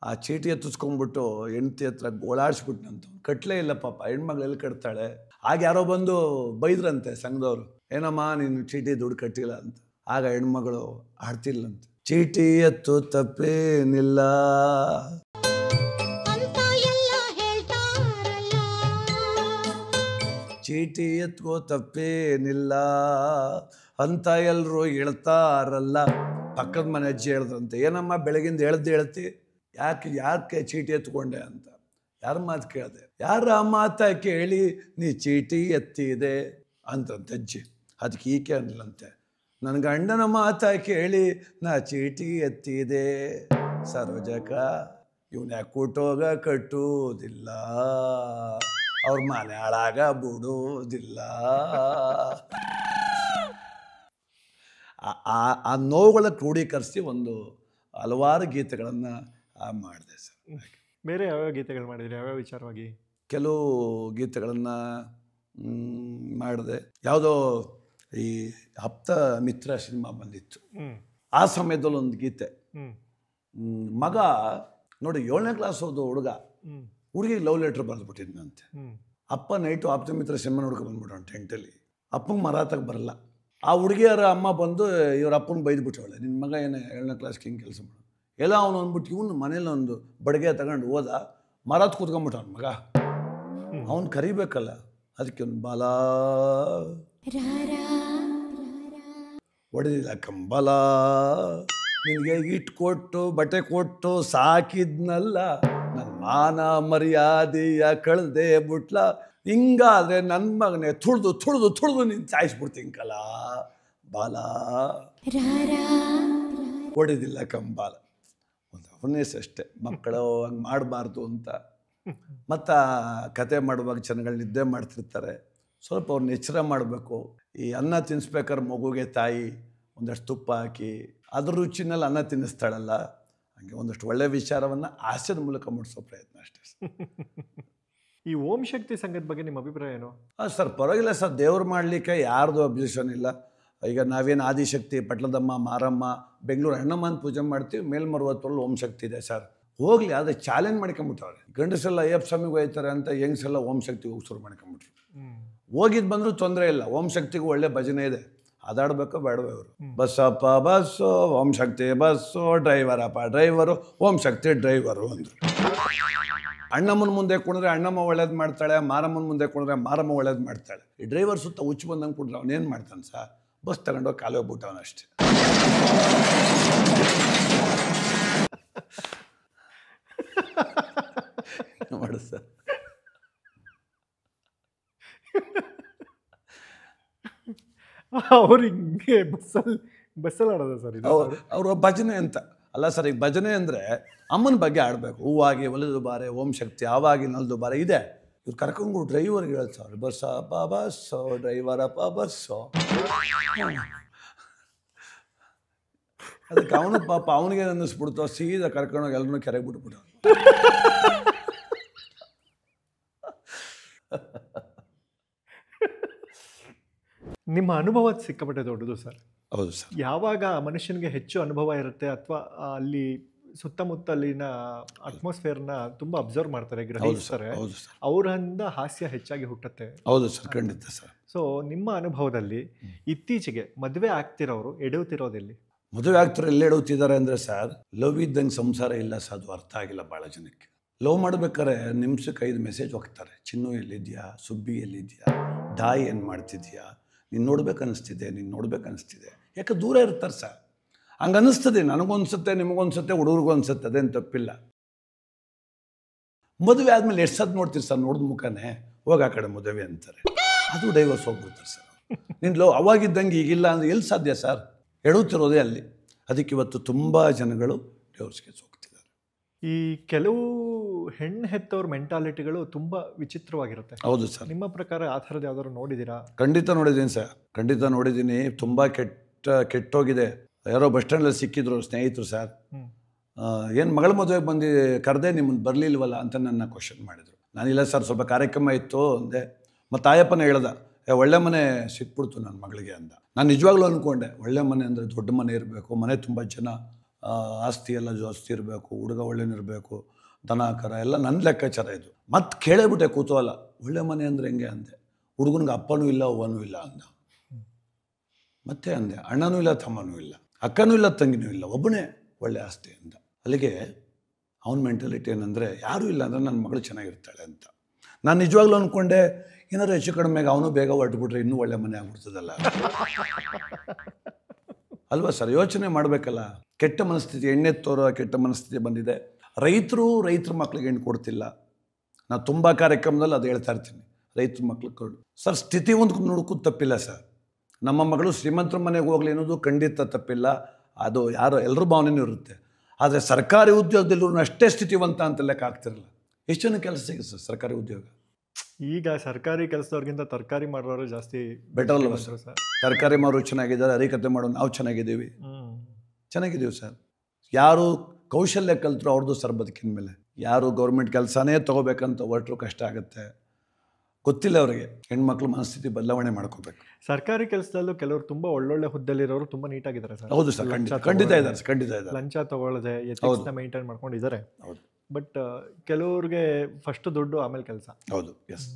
ಆ ಚೀಟಿ ಎತ್ತಿಸ್ಕೊಂಡ್ಬಿಟ್ಟು ಹೆಂಡತಿ ಹತ್ರ ಗೋಳಾಡ್ಸ್ಬಿಟ್ನಂತ. ಕಟ್ಲೇ ಇಲ್ಲ ಪಾಪ, ಹೆಣ್ಮಗ್ಳೆಲ್ಲಿ ಕಟ್ತಾಳೆ. ಆಗ ಯಾರೋ ಬಂದು ಬೈದ್ರಂತೆ ಸಂಘದವರು, ಏನಮ್ಮ ನೀನು ಚೀಟಿ ದುಡ್ಡು ಕಟ್ಟಿಲ್ಲ ಅಂತ. ಆಗ ಹೆಣ್ಮಗಳು ಆಡ್ತಿಲ್ಲಂತ, ಚೀಟಿ ಎತ್ತು ತಪ್ಪೇನಿಲ್ಲ, ಚೀಟಿ ಎತ್ಕೋ ತಪ್ಪೇನಿಲ್ಲ ಅಂತ ಎಲ್ಲರೂ ಹೇಳ್ತಾರಲ್ಲ. ಪಕ್ಕದ ಮನೆ ಅಜ್ಜಿ ಹೇಳ್ದಂತೆ, ಏನಮ್ಮ ಬೆಳಗಿಂದ ಹೇಳ್ತಿ, ಯಾಕೆ ಚೀಟಿ ಎತ್ಕೊಂಡೆ ಅಂತ. ಯಾರ ಮಾತು ಕೇಳಿದೆ? ಯಾರ ಮಾತ ಕೇಳಿ ನೀ ಚೀಟಿ ಎತ್ತಿದೆ ಅಂತಂತೆ ಅಜ್ಜಿ. ಅದಕ್ಕೆ ಈಕೆ ಅನ್ನಲಂತೆ, ನನ್ನ ಗಂಡನ ಮಾತ ಕೇಳಿ ನಾ ಚೀಟಿ ಎತ್ತಿದೆ. ಸರೋಜಕ ಇವನ ಯಾಕೆ ಕೂಟೋಗ ಕಟ್ಟುವುದಿಲ್ಲ, ಅವ್ರ ಮನೆ ಹಾಳಾಗ ಬಿಡುವುದಿಲ್ಲ. ಆ ನೋವುಗಳ ಕ್ರೋಢೀಕರಿಸಿ ಒಂದು ಹಲವಾರು ಗೀತೆಗಳನ್ನು ಮಾಡಿದೆ ಸರ್. ಬೇರೆ ಯಾವ್ಯಾವ ಗೀತೆಗಳು ಮಾಡಿದ್ರಿ? ಯಾವ್ಯಾವ ವಿಚಾರವಾಗಿ? ಕೆಲವು ಗೀತೆಗಳನ್ನು ಮಾಡಿದೆ. ಯಾವುದೋ ಈ ಆಪ್ತ ಮಿತ್ರ ಸಿನಿಮಾ ಬಂದಿತ್ತು, ಆ ಸಮಯದಲ್ಲಿ ಒಂದು ಗೀತೆ. ಮಗ ನೋಡಿ, 7ನೇ ಕ್ಲಾಸ್ ಓದೋ ಹುಡುಗ ಹುಡುಗಿಗೆ ಲವ್ ಲೆಟ್ರ್ ಬರೆದ್ಬಿಟ್ಟಿದ್ನಂತೆ. ಅಪ್ಪ ನೈಟು ಆಪ್ತ ಮಿತ್ರ ಸಿನಿಮಾ ನೋಡ್ಕೊಂಡು ಬಂದ್ಬಿಟ್ಟು ಟೆಂಟಲ್ಲಿ. ಅಪ್ಪಂಗೆ ಮರಾತಕ್ಕೆ ಬರಲ್ಲ. ಆ ಹುಡುಗಿಯರ ಅಮ್ಮ ಬಂದು ಇವ್ರ ಅಪ್ಪನ ಬೈದ್ಬಿಟ್ಟವಳೆ, ನಿನ್ನ ಮಗ ಏನೇ 7ನೇ ಕ್ಲಾಸ್ಗೆ ಹಿಂಗೆ ಕೆಲಸ ಮಾಡು ಎಲ್ಲ. ಅವನು ಅಂದ್ಬಿಟ್ಟು ಇವನು ಮನೇಲಿ ಒಂದು ಬಡಿಗೆ ತಗೊಂಡು ಹೋದ, ಮರಾತ್ ಕೂತ್ಕೊಂಡ್ಬಿಟ್ಟ ಅವನ ಮಗ. ಅವನು ಕರಿಬೇಕಲ್ಲ, ಅದಕ್ಕೆ ಒಂದು ಬಾಲ ಹೊಡೆದಿಲ್ಲ ಕಂಬಲ, ನಿನಗೆ ಇಟ್ಕೊಟ್ಟು ಬಟ್ಟೆ ಕೊಟ್ಟು ಸಾಕಿದ್ನಲ್ಲ, ನನ್ನ ಮಾನ ಮರ್ಯಾದೆಯ ಕಳ್ದೆ ಬಿಟ್ಲ, ಹಿಂಗಾದ್ರೆ ನನ್ನ ಮಗನೇ ತುಳಿದು ನೀನು ಸಾಯಿಸ್ಬಿಡ್ತೀಂಕಲ್ಲ ಬಾಲ, ಹೊಡೆದಿಲ್ಲ ಕಂಬಾಲ. ಒಂದು ಅವನೇಸ್ ಅಷ್ಟೇ, ಮಕ್ಕಳು ಹಂಗೆ ಮಾಡಬಾರ್ದು ಅಂತ. ಮತ್ತು ಕತೆ ಮಾಡುವಾಗ ಜನಗಳು ನಿದ್ದೆ ಮಾಡ್ತಿರ್ತಾರೆ, ಸ್ವಲ್ಪ ಅವ್ರನ್ನ ಎಚ್ಚರ ಮಾಡಬೇಕು. ಈ ಅನ್ನ ತಿನ್ನಿಸ್ಬೇಕಾದ್ರೆ ಮಗುಗೆ ತಾಯಿ ಒಂದಷ್ಟು ತುಪ್ಪ ಹಾಕಿ ಅದ್ರ ರುಚಿನಲ್ಲಿ ಅನ್ನ ತಿನ್ನಿಸ್ತಾಳಲ್ಲ, ಹಾಗೆ ಒಂದಷ್ಟು ಒಳ್ಳೆಯ ವಿಚಾರವನ್ನು ಹಾಸ್ಯದ ಮೂಲಕ ಮೂಡಿಸೋ ಪ್ರಯತ್ನ ಅಷ್ಟೇ. ಈ ಓಂ ಶಕ್ತಿ ಸಂಘದ ಬಗ್ಗೆ ನಿಮ್ಮ ಅಭಿಪ್ರಾಯ ಏನು? ಸರ್ ಪರವಾಗಿಲ್ಲ ಸರ್, ದೇವ್ರು ಮಾಡಲಿಕ್ಕೆ ಯಾರ್ದು ಅಬ್ಜೆಕ್ಷನ್ ಇಲ್ಲ. ಈಗ ನಾವೇನು ಆದಿಶಕ್ತಿ, ಪಟ್ಲದಮ್ಮ, ಮಾರಮ್ಮ, ಬೆಂಗಳೂರು ಹೆಣ್ಣಮ್ಮನ ಪೂಜೆ ಮಾಡ್ತೀವಿ, ಮೇಲ್ಮರುವತ್ತರಲ್ಲಿ ಓಂ ಶಕ್ತಿ ಇದೆ ಸರ್. ಹೋಗಲಿ, ಆದರೆ ಚಾಲೆಂಜ್ ಮಾಡ್ಕೊಂಬಿಟ್ಟವ್ರೆ. ಗಂಡಸೆಲ್ಲ ಅಯ್ಯಪ್ಪ ಸ್ವಾಮಿಗೆ ಹೋಯ್ತಾರೆ ಅಂತ ಹೆಂಗಸೆಲ್ಲ ಓಂ ಶಕ್ತಿಗೆ ಹೋಗಿ ಶುರು ಮಾಡ್ಕೊಂಬಿಟ್ರು. ಹೋಗಿದ್ದು ಬಂದರೂ ತೊಂದರೆ ಇಲ್ಲ, ಓಂ ಶಕ್ತಿಗೂ ಒಳ್ಳೆ ಭಜನೆ ಇದೆ. ಅದಾಡಬೇಕೋ ಬೇಡವೋ ಇವರು, Basappa bus Om Shakti bus, ಡ್ರೈವರಪ್ಪ driver Om Shakti driver ಅಂದರು. ಅಣ್ಣಮ್ಮನ ಮುಂದೆ ಕುಣಿದ್ರೆ ಅಣ್ಣಮ್ಮ ಒಳ್ಳೇದು ಮಾಡ್ತಾಳೆ, ಮಾರಮ್ಮನ ಮುಂದೆ ಕುಣಿದ್ರೆ ಮಾರಮ್ಮ ಒಳ್ಳೇದು ಮಾಡ್ತಾಳೆ. ಈ ಡ್ರೈವರ್ ಸುತ್ತ ಹುಚ್ಚು ಬಂದಂಗೆ ಕುಡ್ರೆ ಅವನೇನು ಮಾಡ್ತಾನೆ ಸರ್? ಬಸ್ ತಗೊಂಡೋಗಿ ಕಾಲು ಹೋಗ್ಬಿಟ್ಟವನಷ್ಟೇ. ಮಾಡು ಸರ್. ಅವ್ರು ಹಿಂಗೆ ಬಸ್ಸಲ್ಲಿ ಆಡೋದ ಸರ್? ಅವರು ಭಜನೆ ಅಂತ ಅಲ್ಲ ಸರ್. ಈಗ ಭಜನೆ ಅಂದರೆ ಅಮ್ಮನ ಬಗ್ಗೆ ಆಡಬೇಕು. ಹೂವಾಗಿ ಒಲಿದು ಬಾರೆ ಓಂ ಶಕ್ತಿ, ಆವಾಗಿ ನಲ್ದು ಬಾರೆ ಇದೆ. ಇವ್ರು ಕರ್ಕೊಂಡು ಡ್ರೈವರ್ಗೆ ಹೇಳ್ತಾರೆ, ಬಸ್ಸಪ್ಪ ಬಸ್ಸೋ ಡ್ರೈವರಪ್ಪ ಬಸ್ಸೋ. ಅದಕ್ಕೆ ಅವನು ಪಾಪ ಅವನಿಗೆ ಅನ್ನಿಸ್ಬಿಡ್ತು, ಸೀದಾ ಕರ್ಕೊಂಡೋಗಿ ಎಲ್ಲರೂ ಕೆರೆಗೆ ಬಿಟ್ಬಿಟ್ಟು. ನಿಮ್ಮ ಅನುಭವ ಸಿಕ್ಕಾಪಟ್ಟೆ ದೊಡ್ಡದು ಸರ್. ಹೌದು ಸರ್. ಯಾವಾಗ ಮನುಷ್ಯನಿಗೆ ಹೆಚ್ಚು ಅನುಭವ ಇರುತ್ತೆ ಅಥವಾ ಅಲ್ಲಿ ಸುತ್ತಮುತ್ತಲಿನ ಅಟ್ಮಾಸ್ಫಿಯರ್ನ ತುಂಬ ಅಬ್ಸರ್ವ್ ಮಾಡ್ತಾರೆ, ಗ್ರಹಿಸ್ತಾರೆ, ಹೌದು ಸರ್. ಅವರಿಂದ ಹಾಸ್ಯ ಹೆಚ್ಚಾಗಿ ಹುಟ್ಟುತ್ತೆ. ಹೌದು ಸರ್, ಖಂಡಿತ ಸರ್. ಸೊ ನಿಮ್ಮ ಅನುಭವದಲ್ಲಿ ಇತ್ತೀಚೆಗೆ ಮದುವೆ ಆಗ್ತಿರೋರು ಎಡುತ್ತಿರೋದೆಲ್ಲಿ? ಮದುವೆ ಆಗ್ತಾರೆ ಎಲ್ಲಿ ಎಡುತ್ತಿದ್ದಾರೆ ಅಂದರೆ ಸರ್, ಲವ್ ಇದ್ದಂಗೆ ಸಂಸಾರ ಇಲ್ಲ ಸರ್. ಅದು ಅರ್ಥ ಆಗಿಲ್ಲ ಭಾಳ ಜನಕ್ಕೆ. ಲವ್ ಮಾಡ್ಬೇಕಾದ್ರೆ ನಿಮಿಷಕ್ಕೆ 5 ಮೆಸೇಜ್ ಹೋಗ್ತಾರೆ. ಚಿನ್ನು ಎಲ್ಲಿದ್ಯಾ, ಸುಬ್ಬಿ ಎಲ್ಲಿದ್ಯಾ, ದಾಯಿ ಏನು ಮಾಡ್ತಿದ್ಯಾ, ನೀನು ನೋಡ್ಬೇಕನ್ನಿಸ್ತಿದೆ, ನೀನು ನೋಡ್ಬೇಕನ್ನಿಸ್ತಿದೆ. ಯಾಕೆ ದೂರ ಇರ್ತಾರೆ ಸರ್. ಹಂಗೆ ಅನ್ನಿಸ್ತದೆ, ನನಗೊಂದ್ಸತ್ತೆ, ನಿಮಗೊಂದ್ಸತ್ತೆ, ಹುಡುಗರಿಗೂ ಅನ್ಸುತ್ತೆ, ಅದೇನು ತಪ್ಪಿಲ್ಲ. ಮದುವೆ ಆದಮೇಲೆ ಎಷ್ಟು ಸದ್ದು ನೋಡ್ತೀರಿ ಸರ್, ನೋಡಿದ ಮುಖನೇ ಹೋಗಿ ಆ ಕಡೆ ಮದುವೆ ಅಂತಾರೆ. ಅದು ಡೈವರ್ಸ್ ಹೋಗ್ಬಿಡ್ತಾರೆ ಸರ್. ನೀನು ಲವ್ ಅವಾಗಿದ್ದಂಗೆ ಈಗಿಲ್ಲ ಅಂದರೆ ಎಲ್ಲಿ ಸಾಧ್ಯ ಸರ್? ಎಡುತ್ತಿರೋದೇ ಅಲ್ಲಿ. ಅದಕ್ಕೆ ಇವತ್ತು ತುಂಬ ಜನಗಳು ಡೈವರ್ಸ್ಗೆ ಹೋಗ್ತಿದ್ದಾರೆ. ಈ ಕೆಲವು ಹೆಣ್ಣು ಹೆತ್ತವ್ರ ಮೆಂಟಾಲಿಟಿಗಳು ತುಂಬ ವಿಚಿತ್ರವಾಗಿರುತ್ತೆ. ಹೌದು ಸರ್. ನಿಮ್ಮ ಪ್ರಕಾರ ಆ ಥರದ್ದು ಯಾವ್ದಾದ್ರು ನೋಡಿದ್ದೀರಾ? ಖಂಡಿತ ನೋಡಿದ್ದೀನಿ ಸರ್, ಖಂಡಿತ ನೋಡಿದ್ದೀನಿ. ತುಂಬ ಕೆಟ್ಟೋಗಿದೆ. ಯಾರೋ ಬಸ್ ಸ್ಟ್ಯಾಂಡಲ್ಲಿ ಸಿಕ್ಕಿದ್ರು ಸ್ನೇಹಿತರು ಸರ್, ಏನು ಮಗಳ ಮದುವೆಗೆ ಬಂದು ಕರೆದೇ ನಿಮ್ಮನ್ನು ಬರಲಿಲ್ವಲ್ಲ ಅಂತ ನನ್ನ ಕ್ವಶನ್ ಮಾಡಿದರು. ನಾನಿಲ್ಲ ಸರ್, ಸ್ವಲ್ಪ ಕಾರ್ಯಕ್ರಮ ಇತ್ತು ಅಂದೆ. ಮತ್ತು ಆಯಪ್ಪನ ಹೇಳ್ದ, ಒಳ್ಳೆ ಮನೆ ಸಿಕ್ಬಿಡ್ತು ನನ್ನ ಮಗಳಿಗೆ ಅಂದ. ನಾನು ನಿಜವಾಗ್ಲೂ ಅಂದ್ಕೊಂಡೆ, ಒಳ್ಳೆ ಮನೆ ಅಂದರೆ ದೊಡ್ಡ ಮನೆ ಇರಬೇಕು, ಮನೆ ತುಂಬ ಜನ, ಆಸ್ತಿ ಎಲ್ಲ ಜಾಸ್ತಿ ಇರಬೇಕು, ಹುಡುಗ ಒಳ್ಳೆನಿರಬೇಕು, ದನ ಕರ ಎಲ್ಲ ನನ್ನ ಲೆಕ್ಕಾಚಾರ ಇದು. ಮತ್ತೆ ಕೇಳೇಬಿಟ್ಟೆ ಕೂತವಲ್ಲ, ಒಳ್ಳೆ ಮನೆ ಅಂದರೆ ಹೆಂಗೆ ಅಂದೆ. ಹುಡುಗನಿಗೆ ಅಪ್ಪನೂ ಇಲ್ಲ ಅವ್ವನೂ ಇಲ್ಲ ಅಂದ. ಮತ್ತೆ ಅಂದೆ, ಅಣ್ಣನೂ ಇಲ್ಲ ತಮ್ಮನೂ ಇಲ್ಲ, ಅಕ್ಕನೂ ಇಲ್ಲ ತಂಗಿನೂ ಇಲ್ಲ, ಒಬ್ಬನೇ ಒಳ್ಳೆ ಆಸ್ತಿ ಅಂದ. ಅಲ್ಲಿಗೆ ಅವನ ಮೆಂಟಾಲಿಟಿ ಏನಂದರೆ, ಯಾರೂ ಇಲ್ಲ ಅಂದರೆ ನನ್ನ ಮಗಳು ಚೆನ್ನಾಗಿರ್ತಾಳೆ ಅಂತ. ನಾನು ನಿಜವಾಗ್ಲೂ ಅಂದ್ಕೊಂಡೆ, ಏನಾದ್ರು ಹೆಚ್ಚು ಕಡಿಮೆಗೆ ಅವನು ಬೇಗ ಹೊರಟುಬಿಟ್ರೆ ಇನ್ನೂ ಒಳ್ಳೆ ಮನೆ ಆಗ್ಬಿಡ್ತದಲ್ಲ ಅಲ್ವಾ ಸರ್? ಯೋಚನೆ ಮಾಡಬೇಕಲ್ಲ. ಕೆಟ್ಟ ಮನಸ್ಥಿತಿ, ಎಣ್ಣೆತ್ತೋರ ಕೆಟ್ಟ ಮನಸ್ಥಿತಿ ಬಂದಿದೆ. ರೈತರ ಮಕ್ಳಿಗೆ ಹೆಣ್ಣು ಕೊಡ್ತಿಲ್ಲ. ನಾನು ತುಂಬ ಕಾರ್ಯಕ್ರಮದಲ್ಲಿ ಅದು ಹೇಳ್ತಾ ಇರ್ತೀನಿ, ರೈತರ ಮಕ್ಳಿಗೆ ಕೊಡು ಸರ್. ಸ್ಥಿತಿ ಒಂದು ನೋಡೋಕ್ಕೂ ತಪ್ಪಿಲ್ಲ ಸರ್. ನಮ್ಮ ಮಗಳು ಶ್ರೀಮಂತರ ಮನೆಗೆ ಹೋಗ್ಲಿ ಅನ್ನೋದು ಖಂಡಿತ ತಪ್ಪಿಲ್ಲ. ಅದು ಯಾರೋ ಎಲ್ಲರ ಭಾವನೆಯೂ ಇರುತ್ತೆ. ಆದರೆ ಸರ್ಕಾರಿ ಉದ್ಯೋಗದಲ್ಲೂ ಅಷ್ಟೇ ಸ್ಥಿತಿವಂತ ಅಂತ ಲೆಕ್ಕ ಆಗ್ತಿರಲ್ಲ. ಎಷ್ಟು ಜನ ಕೆಲಸ ಸಿಗುತ್ತೆ ಸರ್ ಸರ್ಕಾರಿ ಉದ್ಯೋಗ? ಈಗ ಸರ್ಕಾರಿ ಕೆಲಸದವ್ರಿಗಿಂತ ತರಕಾರಿ ಮಾಡೋರು ಜಾಸ್ತಿ ಬೆಟರ್ ಅಲ್ವ ಸರ್? ತರಕಾರಿ ಮಾರೋರು ಚೆನ್ನಾಗಿದ್ದಾರೆ, ಹರಿಕತೆ ಮಾಡೋ ನಾವು ಚೆನ್ನಾಗಿದ್ದೀವಿ ಸರ್. ಯಾರು ಕೌಶಲ್ಯ ಕಲ್ತರು ಅವ್ರದ್ದು ಸರ್ ಬದುಕಿನ ಮೇಲೆ. ಯಾರು ಗೌರ್ಮೆಂಟ್ ಕೆಲಸನೇ ತೊಗೋಬೇಕಂತ ಹೊರಟರು ಕಷ್ಟ ಆಗುತ್ತೆ. ಗೊತ್ತಿಲ್ಲ ಅವರಿಗೆ ಹೆಣ್ಮಕ್ಳು ಮನಸ್ಥಿತಿ ಬದಲಾವಣೆ ಮಾಡ್ಕೋಬೇಕು. ಸರ್ಕಾರಿ ಕೆಲಸದಲ್ಲೂ ಕೆಲವರು ತುಂಬ ಒಳ್ಳೊಳ್ಳೆ ಹುದ್ದೆಲಿರೋರು ತುಂಬ ನೀಟಾಗಿದ್ದಾರೆ ಸರ್. ಹೌದು ಸರ್, ಖಂಡಿತ ಇದ್ದಾರೆ. ಲಂಚ ತಗೊಳ್ಳದೆ ಎಥಿಕ್ಸ್ನ ಮೇಂಟೈನ್ ಮಾಡ್ಕೊಂಡಿದ್ದಾರೆ. ಹೌದು. ಬಟ್ ಕೆಲವ್ರಿಗೆ ಫಸ್ಟ್ ದುಡ್ಡು ಆಮೇಲೆ ಕೆಲಸ. ಹೌದು, ಎಸ್,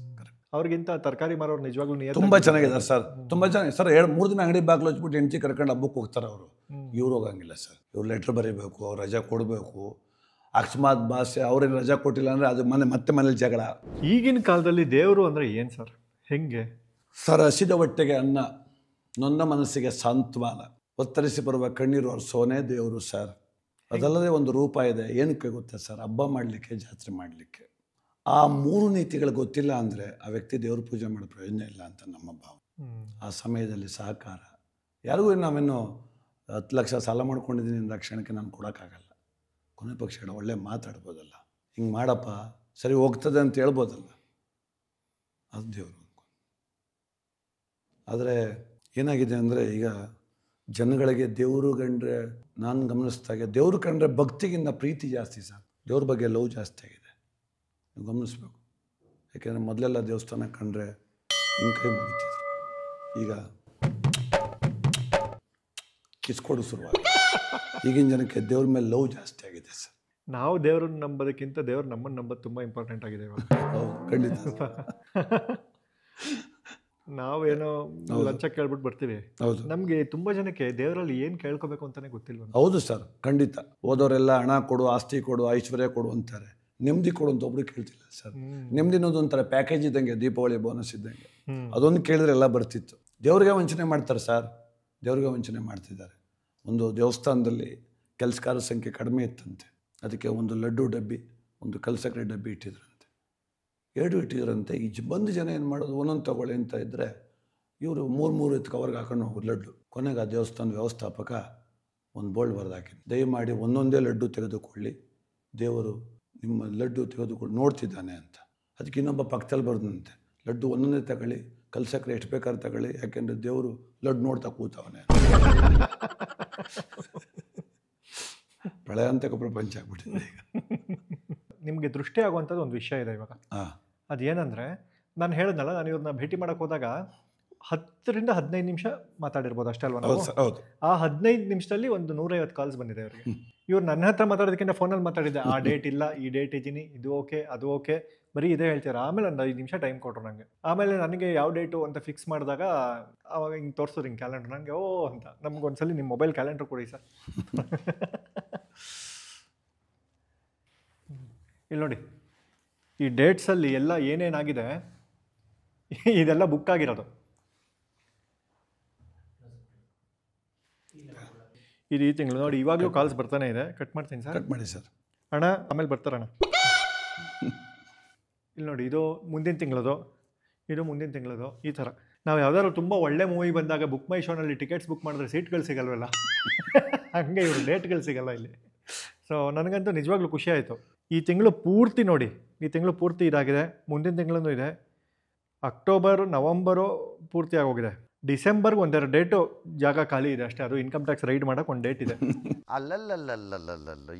ಅವ್ರಿಗಿಂತ ತರಕಾರಿ ಮಾರೋರು ನಿಜವಾಗ್ಲೂ ತುಂಬ ಚೆನ್ನಾಗಿದ್ದಾರೆ ಸರ್. ತುಂಬ ಚೆನ್ನಾಗಿ ಸರ್. 2-3 ದಿನ ಅಂಗಡಿ ಬಾಗಿಲು ಹಚ್ಬಿಟ್ಟು ಹೆಂಡತಿ ಕರ್ಕೊಂಡು ಹಬ್ಬಕ್ಕೆ ಹೋಗ್ತಾರೆ ಅವರು. ಇವ್ರು ಹೋಗಂಗಿಲ್ಲ ಸರ್. ಇವ್ರು ಲೆಟ್ರ್ ಬರೀಬೇಕು, ಅವ್ರು ರಜಾ ಕೊಡಬೇಕು. ಅಕಸ್ಮಾತ್ ಭಾಷೆ ಅವ್ರೇನು ರಜಾ ಕೊಟ್ಟಿಲ್ಲ ಅಂದರೆ ಅದು ಮತ್ತೆ ಮನೇಲಿ ಜಗಳ. ಈಗಿನ ಕಾಲದಲ್ಲಿ ದೇವರು ಅಂದರೆ ಏನು ಸರ್? ಹೆಂಗೆ ಸರ್? ಹಸಿದ ಹೊಟ್ಟೆಗೆ ಅನ್ನ, ನೊಂದ ಮನಸ್ಸಿಗೆ ಸಾಂತ್ವನ, ಒತ್ತರಿಸಿ ಬರುವ ಕಣ್ಣೀರು ಒರೆಸೋನೇ ದೇವರು ಸರ್. ಅದಲ್ಲದೆ ಒಂದು ರೂಪ ಇದೆ. ಏನಕ್ಕೆ ಗೊತ್ತಾ ಸರ್? ಹಬ್ಬ ಮಾಡಲಿಕ್ಕೆ, ಜಾತ್ರೆ ಮಾಡಲಿಕ್ಕೆ. ಆ 3 ನೀತಿಗಳು ಗೊತ್ತಿಲ್ಲ ಅಂದರೆ ಆ ವ್ಯಕ್ತಿ ದೇವ್ರ ಪೂಜೆ ಮಾಡೋ ಪ್ರಯೋಜನ ಇಲ್ಲ ಅಂತ ನಮ್ಮ ಭಾವ. ಆ ಸಮಯದಲ್ಲಿ ಸಹಕಾರ ಯಾರಿಗೂ, ನಾವೇನು 10 ಲಕ್ಷ ಸಾಲ ಮಾಡ್ಕೊಂಡಿದ್ದೀನಿ ಅಂದ ಕ್ಷಣಕ್ಕೆ ನಾನು ಕೊಡೋಕ್ಕಾಗಲ್ಲ. ಕೊನೆ ಪಕ್ಷ ಒಳ್ಳೆ ಮಾತಾಡ್ಬೋದಲ್ಲ, ಹಿಂಗೆ ಮಾಡಪ್ಪ ಸರಿ ಹೋಗ್ತದೆ ಅಂತ ಹೇಳ್ಬೋದಲ್ಲ, ಅದು ದೇವರು. ಆದರೆ ಏನಾಗಿದೆ ಅಂದರೆ, ಈಗ ಜನಗಳಿಗೆ ದೇವರು ಕಂಡ್ರೆ, ನಾನು ಗಮನಿಸ್ದಾಗೆ ದೇವರು ಕಂಡ್ರೆ ಭಕ್ತಿಗಿಂತ ಪ್ರೀತಿ ಜಾಸ್ತಿ ಸರ್. ದೇವ್ರ ಬಗ್ಗೆ ಲವ್ ಜಾಸ್ತಿ ಆಗಿದೆ, ನೀವು ಗಮನಿಸ್ಬೇಕು. ಯಾಕೆಂದರೆ ಮೊದಲೆಲ್ಲ ದೇವಸ್ಥಾನ ಕಂಡ್ರೆ ಹಿಂಗೆ ಕೈ ಮುಗಿತಿದ್ರು, ಈಗ ಕಿಸ್ಕೊಡು ಶುರುವಾಗಿ. ಈಗಿನ ಜನಕ್ಕೆ ದೇವ್ರ ಮೇಲೆ ಲವ್ ಜಾಸ್ತಿ ಆಗಿದೆ ಸರ್. ನಾವು ದೇವ್ರನ್ನ ನಂಬೋದಕ್ಕಿಂತ ದೇವ್ರು ನಮ್ಮನ್ನು ನಂಬೋದು ತುಂಬ ಇಂಪಾರ್ಟೆಂಟ್ ಆಗಿದೆ ಇವಾಗ. ಹೌದು, ಖಂಡಿತ. ನಾವೇನೋ ಲಂಚ ಕೇಳ್ಬಿಟ್ಟು ಬರ್ತೀವಿ. ಹೌದು. ನಮಗೆ ತುಂಬ ಜನಕ್ಕೆ ದೇವರಲ್ಲಿ ಏನು ಕೇಳ್ಕೋಬೇಕು ಅಂತಾನೆ ಗೊತ್ತಿಲ್ವ. ಹೌದು ಸರ್, ಖಂಡಿತ. ಓದೋರೆಲ್ಲ ಹಣ ಕೊಡು, ಆಸ್ತಿ ಕೊಡು, ಐಶ್ವರ್ಯ ಕೊಡು ಅಂತಾರೆ. ನೆಮ್ಮದಿ ಕೊಡು ಅಂತ ಒಬ್ರು ಕೇಳ್ತಿಲ್ಲ ಸರ್. ನೆಮ್ಮದಿ ಅನ್ನೋದು ಒಂಥರ ಪ್ಯಾಕೇಜ್ ಇದ್ದಂಗೆ, ದೀಪಾವಳಿ ಬೋನಸ್ ಇದ್ದಂಗೆ. ಅದೊಂದು ಕೇಳಿದ್ರೆ ಎಲ್ಲ ಬರ್ತಿತ್ತು. ದೇವ್ರಿಗೆ ವಂಚನೆ ಮಾಡ್ತಾರೆ ಸರ್, ದೇವ್ರಿಗೆ ವಂಚನೆ ಮಾಡ್ತಿದ್ದಾರೆ. ಒಂದು ದೇವಸ್ಥಾನದಲ್ಲಿ ಕೆಲಸಗಾರ ಸಂಖ್ಯೆ ಕಡಿಮೆ ಇತ್ತಂತೆ, ಅದಕ್ಕೆ ಒಂದು ಲಡ್ಡು ಡಬ್ಬಿ, ಒಂದು ಕಲ್ಸಕ್ಕರೆ ಡಬ್ಬಿ ಇಟ್ಟಿದ್ರಂತೆ. 2 ಇಟ್ಟಿದ್ರಂತೆ. ಈ ಬಂದು ಜನ ಏನು ಮಾಡೋದು, ಒಂದೊಂದು ತಗೊಳ್ಳಿ ಅಂತ ಇದ್ದರೆ ಇವರು 3 ಎತ್ತು ಕವರ್ಗೆ ಹಾಕೊಂಡು ಹೋಗೋದು ಲಡ್ಡು. ಕೊನೆಗೆ ಆ ದೇವಸ್ಥಾನದ ವ್ಯವಸ್ಥಾಪಕ ಒಂದು ಬೋಲ್ಡ್ ಬರೆದು ಹಾಕಿದ್ದು, ದಯಮಾಡಿ ಒಂದೊಂದೇ ಲಡ್ಡು ತೆಗೆದುಕೊಳ್ಳಿ, ದೇವರು ನಿಮ್ಮ ಲಡ್ಡು ತೆಗೆದುಕೊಂಡು ನೋಡ್ತಿದ್ದಾನೆ ಅಂತ. ಅದಕ್ಕೆ ಇನ್ನೊಬ್ಬ ಪಕ್ಕದಲ್ಲಿ ಬರ್ದಂತೆ, ಲಡ್ಡು ಒಂದೊಂದೇ ತಗೊಳ್ಳಿ, ಕಲ್ಸಕ್ಕರೆ ಎಷ್ಟು ಬೇಕಾದ್ರೆ ತಗೊಳ್ಳಿ, ಯಾಕೆಂದರೆ ದೇವರು ಲಡ್ಡು ನೋಡ್ತಾ ಕೂತವನೇ. ಪ್ರಳಯಾಂತಕ ಪ್ರಪಂಚ ಆಗ್ಬಿಟ್ಟಿದೆ ಈಗ. ನಿಮಗೆ ದೃಷ್ಟಿ ಆಗುವಂಥದ್ದು ಒಂದು ವಿಷಯ ಇದೆ ಇವಾಗ. ಅದೇನಂದರೆ, ನಾನು ಹೇಳಿದ್ನಲ್ಲ, ನಾನು ಇವ್ರನ್ನ ಭೇಟಿ ಮಾಡೋಕ್ಕೆ ಹೋದಾಗ 10ರಿಂದ 15 ನಿಮಿಷ ಮಾತಾಡಿರ್ಬೋದು ಅಷ್ಟೇ ಅಲ್ವಾ ನಾವು? ಹೌದು ಸರ್, ಹೌದು. ಆ 15 ನಿಮಿಷದಲ್ಲಿ ಒಂದು 150 ಕಾಲ್ಸ್ ಬಂದಿದೆ ಅವರಿಗೆ. ಇವ್ರು ನನ್ನ ಹತ್ರ ಮಾತಾಡೋದಕ್ಕಿಂತ ಫೋನಲ್ಲಿ ಮಾತಾಡಿದ್ದೆ, ಆ ಡೇಟ್ ಇಲ್ಲ, ಈ ಡೇಟ್ ಇದ್ದೀನಿ, ಇದು ಓಕೆ ಅದು ಓಕೆ, ಬರೀ ಇದೇ ಹೇಳ್ತಾರೆ. ಆಮೇಲೆ ಒಂದು 5 ನಿಮಿಷ ಟೈಮ್ ಕೊಟ್ಟರು ನನಗೆ. ಆಮೇಲೆ ನನಗೆ ಯಾವ ಡೇಟು ಅಂತ ಫಿಕ್ಸ್ ಮಾಡಿದಾಗ ಅವಾಗ ಹಿಂಗೆ ತೋರಿಸೋರು ಹಿಂಗೆ ಕ್ಯಾಲೆಂಡರ್. ನನಗೆ ಓ ಅಂತ, ನಮ್ಗೊಂದ್ಸಲಿ ನಿಮ್ಮ ಮೊಬೈಲ್ ಕ್ಯಾಲೆಂಡರ್ ಕೊಡಿ ಸರ್. ಇಲ್ಲಿ ನೋಡಿ, ಈ ಡೇಟ್ಸಲ್ಲಿ ಎಲ್ಲ ಏನೇನಾಗಿದೆ ಇದೆಲ್ಲ ಬುಕ್ ಆಗಿರೋದು. ಇದು ಈ ತಿಂಗಳು ನೋಡಿ, ಇವಾಗಲೂ ಕಾಲ್ಸ್ ಬರ್ತಾನೆ ಇದೆ. ಕಟ್ ಮಾಡ್ತೀನಿ ಸರ್. ಕಟ್ ಮಾಡಿ ಸರ್. ಅಣ್ಣ ಆಮೇಲೆ ಬರ್ತಾರಣ್ಣ. ಇಲ್ಲಿ ನೋಡಿ, ಇದು ಮುಂದಿನ ತಿಂಗಳದು, ಇದು ಮುಂದಿನ ತಿಂಗಳದು. ಈ ಥರ ನಾವು ಯಾವ್ದಾದ್ರು ತುಂಬ ಒಳ್ಳೆ ಮೂವಿ ಬಂದಾಗ ಬುಕ್ ಮೈ ಶೋನಲ್ಲಿ ಟಿಕೆಟ್ಸ್ ಬುಕ್ ಮಾಡಿದ್ರೆ ಸೀಟ್ಗಳು ಸಿಗಲ್ವಲ್ಲ, ಹಂಗೆ ಇವರು ಡೇಟ್ಗಳು ಸಿಗಲ್ಲ ಇಲ್ಲಿ. ಸೊ ನನಗಂತೂ ನಿಜವಾಗ್ಲೂ ಖುಷಿ ಆಯಿತು. ಈ ತಿಂಗಳು ಪೂರ್ತಿ ನೋಡಿ, ಈ ತಿಂಗಳು ಪೂರ್ತಿ ಇದಾಗಿದೆ, ಮುಂದಿನ ತಿಂಗಳೂ ಇದೆ, ಅಕ್ಟೋಬರು ನವಂಬರು ಪೂರ್ತಿ ಆಗೋಗಿದೆ. ಡಿಸೆಂಬರ್ಗೆ ಒಂದೆರಡು ಡೇಟು ಜಾಗ ಖಾಲಿ ಇದೆ ಅಷ್ಟೇ. ಅದು ಇನ್ಕಮ್ ಟ್ಯಾಕ್ಸ್ ರೈಡ್ ಮಾಡೋಕೆ ಒಂದು ಡೇಟ್ ಇದೆ. ಅಲ್ಲಲ್ಲಲ್ಲಲ್ಲಲ್ಲ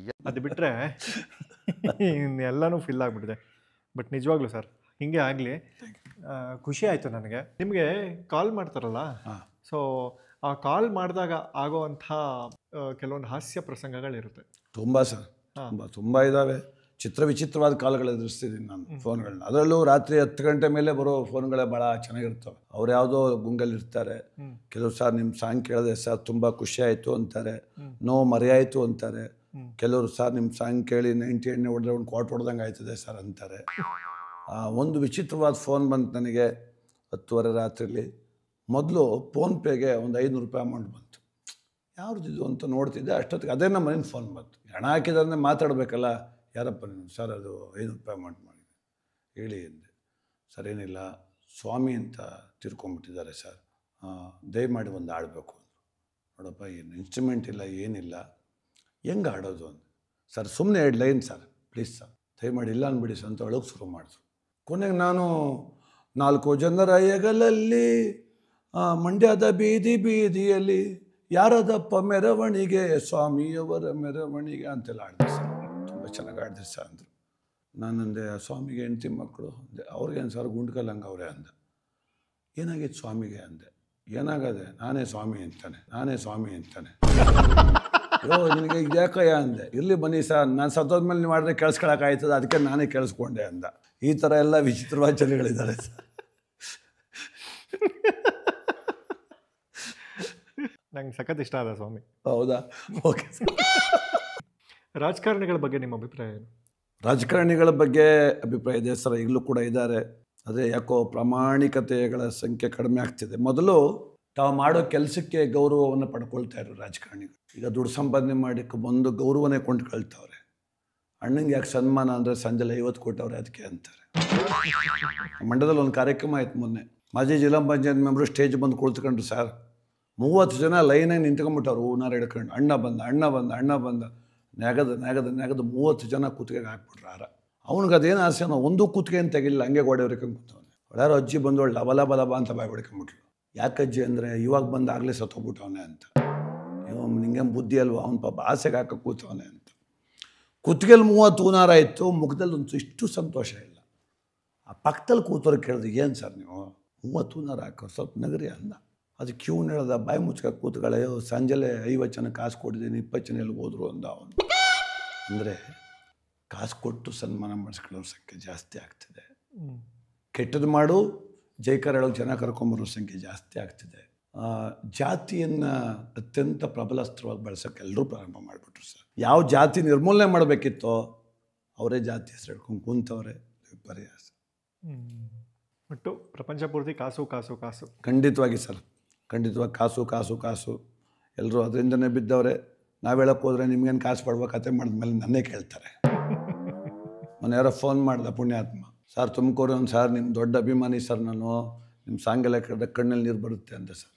ಅದು ಬಿಟ್ಟರೆ ಎಲ್ಲನೂ ಫಿಲ್ ಆಗಿಬಿಟ್ಟಿದೆ. ಬಟ್ ನಿಜವಾಗ್ಲೂ ಸರ್ ಹೀಗೆ ಆಗಲಿ, ಖುಷಿ ಆಯಿತು ನನಗೆ. ನಿಮಗೆ ಕಾಲ್ ಮಾಡ್ತಾರಲ್ಲ, ಸೊ ಆ ಕಾಲ್ ಮಾಡಿದಾಗ ಆಗೋವಂಥ ಕೆಲವೊಂದು ಹಾಸ್ಯ ಪ್ರಸಂಗಗಳಿರುತ್ತೆ. ತುಂಬ ಸರ್, ತುಂಬ ಇದ್ದಾವೆ. ವಿಚಿತ್ರವಾದ ಕಾಲ್ಗಳು ಎದುರಿಸ್ತಿದ್ದೀನಿ ನಾನು ಫೋನ್ಗಳನ್ನ. ಅದರಲ್ಲೂ ರಾತ್ರಿ 10 ಗಂಟೆ ಮೇಲೆ ಬರೋ ಫೋನ್ಗಳೇ ಭಾಳ ಚೆನ್ನಾಗಿರ್ತವೆ. ಅವ್ರು ಯಾವುದೋ ಗುಂಗಲ್ಲಿರ್ತಾರೆ. ಕೆಲವು ಸಾರ್ ನಿಮ್ಮ ಸಾಂಗ್ ಕೇಳಿದೆ ಸರ್ ತುಂಬ ಖುಷಿ ಆಯಿತು ಅಂತಾರೆ, ನೋವು ಮರೆಯಾಯಿತು ಅಂತಾರೆ. ಕೆಲವರು ಸರ್ ನಿಮ್ಮ ಸಾಂಗ್ ಕೇಳಿ 98 ಹೊಡೆದ್ರೆ ಒಂದು ಕ್ವಾಟ್ ಹೊಡೆದಂಗೆ ಆಯ್ತದೆ ಸರ್ ಅಂತಾರೆ. ಒಂದು ವಿಚಿತ್ರವಾದ ಫೋನ್ ಬಂತು ನನಗೆ 10:30 ರಾತ್ರಿಲಿ. ಮೊದಲು ಫೋನ್ಪೇಗೆ ಒಂದು 500 ರೂಪಾಯಿ ಅಮೌಂಟ್ ಬಂತು. ಯಾವ್ದು ಅಂತ ನೋಡ್ತಿದ್ದೆ, ಅಷ್ಟೊತ್ತಿಗೆ ಅದೇ ನಮ್ಮ ಮನೇಲಿ ಫೋನ್ ಬಂತು. ಹಣ ಹಾಕಿದ್ರೆ ಮಾತಾಡಬೇಕಲ್ಲ, ಯಾರಪ್ಪ ನೀವು ಸರ್, ಅದು 500 ರೂಪಾಯಿ ಅಮೌಂಟ್ ಮಾಡಿ ಹೇಳಿ ಅಂದೆ. ಸರ್ ಏನಿಲ್ಲ, ಸ್ವಾಮಿ ಅಂತ ತಿರ್ಕೊಂಡ್ಬಿಟ್ಟಿದ್ದಾರೆ ಸರ್, ದಯಮಾಡಿ ಒಂದು ಆಡಬೇಕು ಅಂದರು. ನೋಡಪ್ಪ, ಏನು ಇನ್ಸ್ಟ್ರೂಮೆಂಟ್ ಇಲ್ಲ, ಏನಿಲ್ಲ, ಹೆಂಗೆ ಆಡೋದು ಅಂದೆ. ಸರ್ ಸುಮ್ಮನೆ 2 ಲೈನ್ ಸರ್ ಪ್ಲೀಸ್ ಸರ್, ದಯಮಾಡಿ ಇಲ್ಲ ಅಂದ್ಬಿಡಿ ಸರ್ ಅಂತ ಒಳಗೆ ಶುರು ಮಾಡಿದ್ರು. ಕೊನೆಗೆ ನಾನು 4 ಜನರ ಹೆಗಲಲ್ಲಿ ಮಂಡ್ಯದ ಬೀದಿ ಬೀದಿಯಲ್ಲಿ ಯಾರದಪ್ಪ ಮೆರವಣಿಗೆ, ಸ್ವಾಮಿಯವರ ಮೆರವಣಿಗೆ ಅಂತೆಲ್ಲ ಆಡಿದೆ ಸರ್. ತುಂಬ ಚೆನ್ನಾಗಿ ಆಡಿದ್ರಿ ಸರ್ ಅಂದರು. ನಾನಂದೆ, ಸ್ವಾಮಿಗೆ ಹೆಂಡ್ತಿ ಮಕ್ಕಳು ಅಂದೆ. ಅವ್ರಿಗೇನು ಸರ್ ಗುಂಡ್ಕಲ್ಲಂಗೆ ಅವರೇ ಅಂದೆ. ಏನಾಗಿತ್ತು ಸ್ವಾಮಿಗೆ ಅಂದೆ. ಏನಾಗದೆ, ನಾನೇ ಸ್ವಾಮಿ ಅಂತಾನೆ, ನಾನೇ ಸ್ವಾಮಿ ಅಂತಾನೆ. ಅಯ್ಯೋ ನಿನಗೆ ಇದ್ಯಾಕಯ್ಯ ಅಂದೆ. ಇರಲಿ ಬನ್ನಿ ಸರ್, ನಾನು ಸತ್ತೋದ್ಮೇಲೆ ನೀವು ಮಾಡಿದ್ರೆ ಕೇಳಿಸ್ಕೊಳಕ್ಕಾಯ್ತದೆ, ಅದಕ್ಕೆ ನಾನೇ ಕೇಳಿಸ್ಕೊಂಡೆ ಅಂದ. ಈ ಥರ ಎಲ್ಲ ವಿಚಿತ್ರವಾದ ಜನಗಳಿದ್ದಾರೆ ಸರ್. ನಂಗೆ ಸಖತ್ ಇಷ್ಟ ಆದ ಸ್ವಾಮಿ. ಹೌದಾ? Okay sir. ರಾಜಕಾರಣಿಗಳ ಬಗ್ಗೆ ನಿಮ್ಮ ಅಭಿಪ್ರಾಯ ಏನು? ರಾಜಕಾರಣಿಗಳ ಬಗ್ಗೆ ಅಭಿಪ್ರಾಯ ಇದೆ ಸರ್, ಈಗಲೂ ಕೂಡ ಇದ್ದಾರೆ. ಅದೇ ಯಾಕೋ ಪ್ರಾಮಾಣಿಕತೆಗಳ ಸಂಖ್ಯೆ ಕಡಿಮೆ ಆಗ್ತಿದೆ. ಮೊದಲು ತಾವು ಮಾಡೋ ಕೆಲಸಕ್ಕೆ ಗೌರವವನ್ನು ಪಡ್ಕೊಳ್ತಾ ಇದ್ರು ರಾಜಕಾರಣಿಗಳು. ಈಗ ದುಡ್ಡು ಸಂಪಾದನೆ ಮಾಡಿಕ್ಕೆ ಒಂದು ಗೌರವನೇ ಕೊಂಡ್ಕೊಳ್ತಾವ್ರೆ. ಅಣ್ಣಂಗೆ ಯಾಕೆ ಸನ್ಮಾನ ಅಂದರೆ ಸಂಜೆಲ್ಲ 50 ಕೊಟ್ಟವ್ರೆ ಅದಕ್ಕೆ ಅಂತಾರೆ. ಮಂಡ್ಯದಲ್ಲಿ ಒಂದು ಕಾರ್ಯಕ್ರಮ ಆಯ್ತು ಮೊನ್ನೆ. ಮಾಜಿ ಜಿಲ್ಲಾ ಪಂಚಾಯತ್ ಮೆಂಬರು ಸ್ಟೇಜ್ ಬಂದು ಕುಳಿತುಕೊಂಡ್ರು ಸರ್. 30 ಜನ ಲೈನಾಗಿ ನಿಂತ್ಕೊಂಡ್ಬಿಟ್ಟವ್ರು, ಹೂನಾರು ಹಿಡ್ಕೊಂಡು. ಅಣ್ಣ ಬಂದ, ಅಣ್ಣ ಬಂದ, ಅಣ್ಣ ಬಂದ, ನೆಗದ 30 ಜನ ಕೂತ್ಗೆ ಹಾಕ್ಬಿಟ್ರು ಹಾರ. ಅವ್ನಿಗೆ ಅದೇನು ಆಸೆನೋ, ಒಂದು ಕೂತ್ಗೆಯನ್ನು ತೆಗಿಲ್ಲ, ಹಂಗೆ ಗೋಡೆ ಹೊರ್ಕೊಂಡು ಕೂತವನೆ. ಯಾರೋ ಅಜ್ಜಿ ಬಂದವಳು ಲಬಲ ಬಲಬ ಅಂತ ಬಾಯ್ ಬಿಡ್ಕೊಂಬಿಟ್ರು. ಯಾಕೆ ಅಜ್ಜಿ ಅಂದರೆ, ಇವಾಗ ಬಂದು ಆಗಲೇ ಸತ್ತೋಗ್ಬಿಟ್ಟವನೆ ಅಂತ. ನಿಂಗೆ ಬುದ್ಧಿ ಅಲ್ವಾ, ಅವ್ನು ಪಾಪ ಆಸೆಗೆ ಹಾಕೋ ಕೂತವನೆ ಅಂತ. ಕುತ್ತಿಗೆಲ್ಲಿ 30 ಹೂನಾರ ಇತ್ತು, ಮುಖದಲ್ಲಿ ಒಂದು ಇಷ್ಟು ಸಂತೋಷ ಇಲ್ಲ. ಆ ಪಕ್ಕದಲ್ಲಿ ಕೂತವ್ರು ಕೇಳಿದ್ರು, ಏನು ಸರ್ ನೀವು 30 ಹೂನಾರ ಹಾಕೋ, ಸ್ವಲ್ಪ ನಗರಿ ಅಂದ. ಅದು ಕ್ಯೂ ಹೇಳ್ದ, ಬಾಯಿ ಮುಚ್ಕ ಕೂತ್ಗಳೇ, ಸಂಜೆಲೆ 50 ಜನ ಕಾಸು ಕೊಟ್ಟಿದ್ದೀನಿ, 20 ಜನ ಎಲ್ಲಿ ಹೋದ್ರು ಅಂದ ಅವನು. ಅಂದರೆ ಕಾಸು ಕೊಟ್ಟು ಸನ್ಮಾನ ಮಾಡಿಸ್ಕೊಳ್ಳೋರ ಸಂಖ್ಯೆ ಜಾಸ್ತಿ ಆಗ್ತಿದೆ. ಕೆಟ್ಟದ್ದು ಮಾಡು ಜೈಕಾರ ಹೇಳೋಕೆ ಜನ ಕರ್ಕೊಂಬರೋ ಸಂಖ್ಯೆ ಜಾಸ್ತಿ ಆಗ್ತಿದೆ. ಜಾತಿಯನ್ನು ಅತ್ಯಂತ ಪ್ರಬಲಾಸ್ತ್ರವಾಗಿ ಬಳಸೋಕೆ ಎಲ್ಲರೂ ಪ್ರಾರಂಭ ಮಾಡಿಬಿಟ್ರು ಸರ್. ಯಾವ ಜಾತಿ ನಿರ್ಮೂಲನೆ ಮಾಡಬೇಕಿತ್ತೋ ಅವರೇ ಜಾತಿ ಹೆಸರು ಹಿಡ್ಕೊಂಡು ಕೂತವ್ರೆ. ವಿಪರ್ಯಾಸ. ಒಟ್ಟು ಪ್ರಪಂಚ ಪೂರ್ತಿ ಕಾಸು ಕಾಸು ಕಾಸು. ಖಂಡಿತವಾಗಿ ಸರ್, ಖಂಡಿತವಾಗಿ ಕಾಸು ಕಾಸು ಕಾಸು. ಎಲ್ಲರೂ ಅದರಿಂದನೇ ಬಿದ್ದವ್ರೆ. ನಾವು ಹೇಳೋಕ್ಕೆ ಹೋದರೆ ನಿಮ್ಗೇನು ಕಾಸು ಪಡುವ ಕತೆ ಮಾಡಿದ್ಮೇಲೆ ನನ್ನೇ ಕೇಳ್ತಾರೆ. ಮೊನ್ನೆ ಯಾರೋ ಫೋನ್ ಮಾಡ್ದೆ ಪುಣ್ಯಾತ್ಮ, ಸರ್ ತುಮಕೂರು ಒಂದು ಸರ್ ನಿಮ್ಮ ದೊಡ್ಡ ಅಭಿಮಾನಿ ಸರ್, ನಾನು ನಿಮ್ಮ ಸಾಂಗೆಲ್ಲ ಕೇಳಿದ್ರೆ ಕಣ್ಣಲ್ಲಿ ನೀರು ಬರುತ್ತೆ ಅಂದೆ ಸರ್.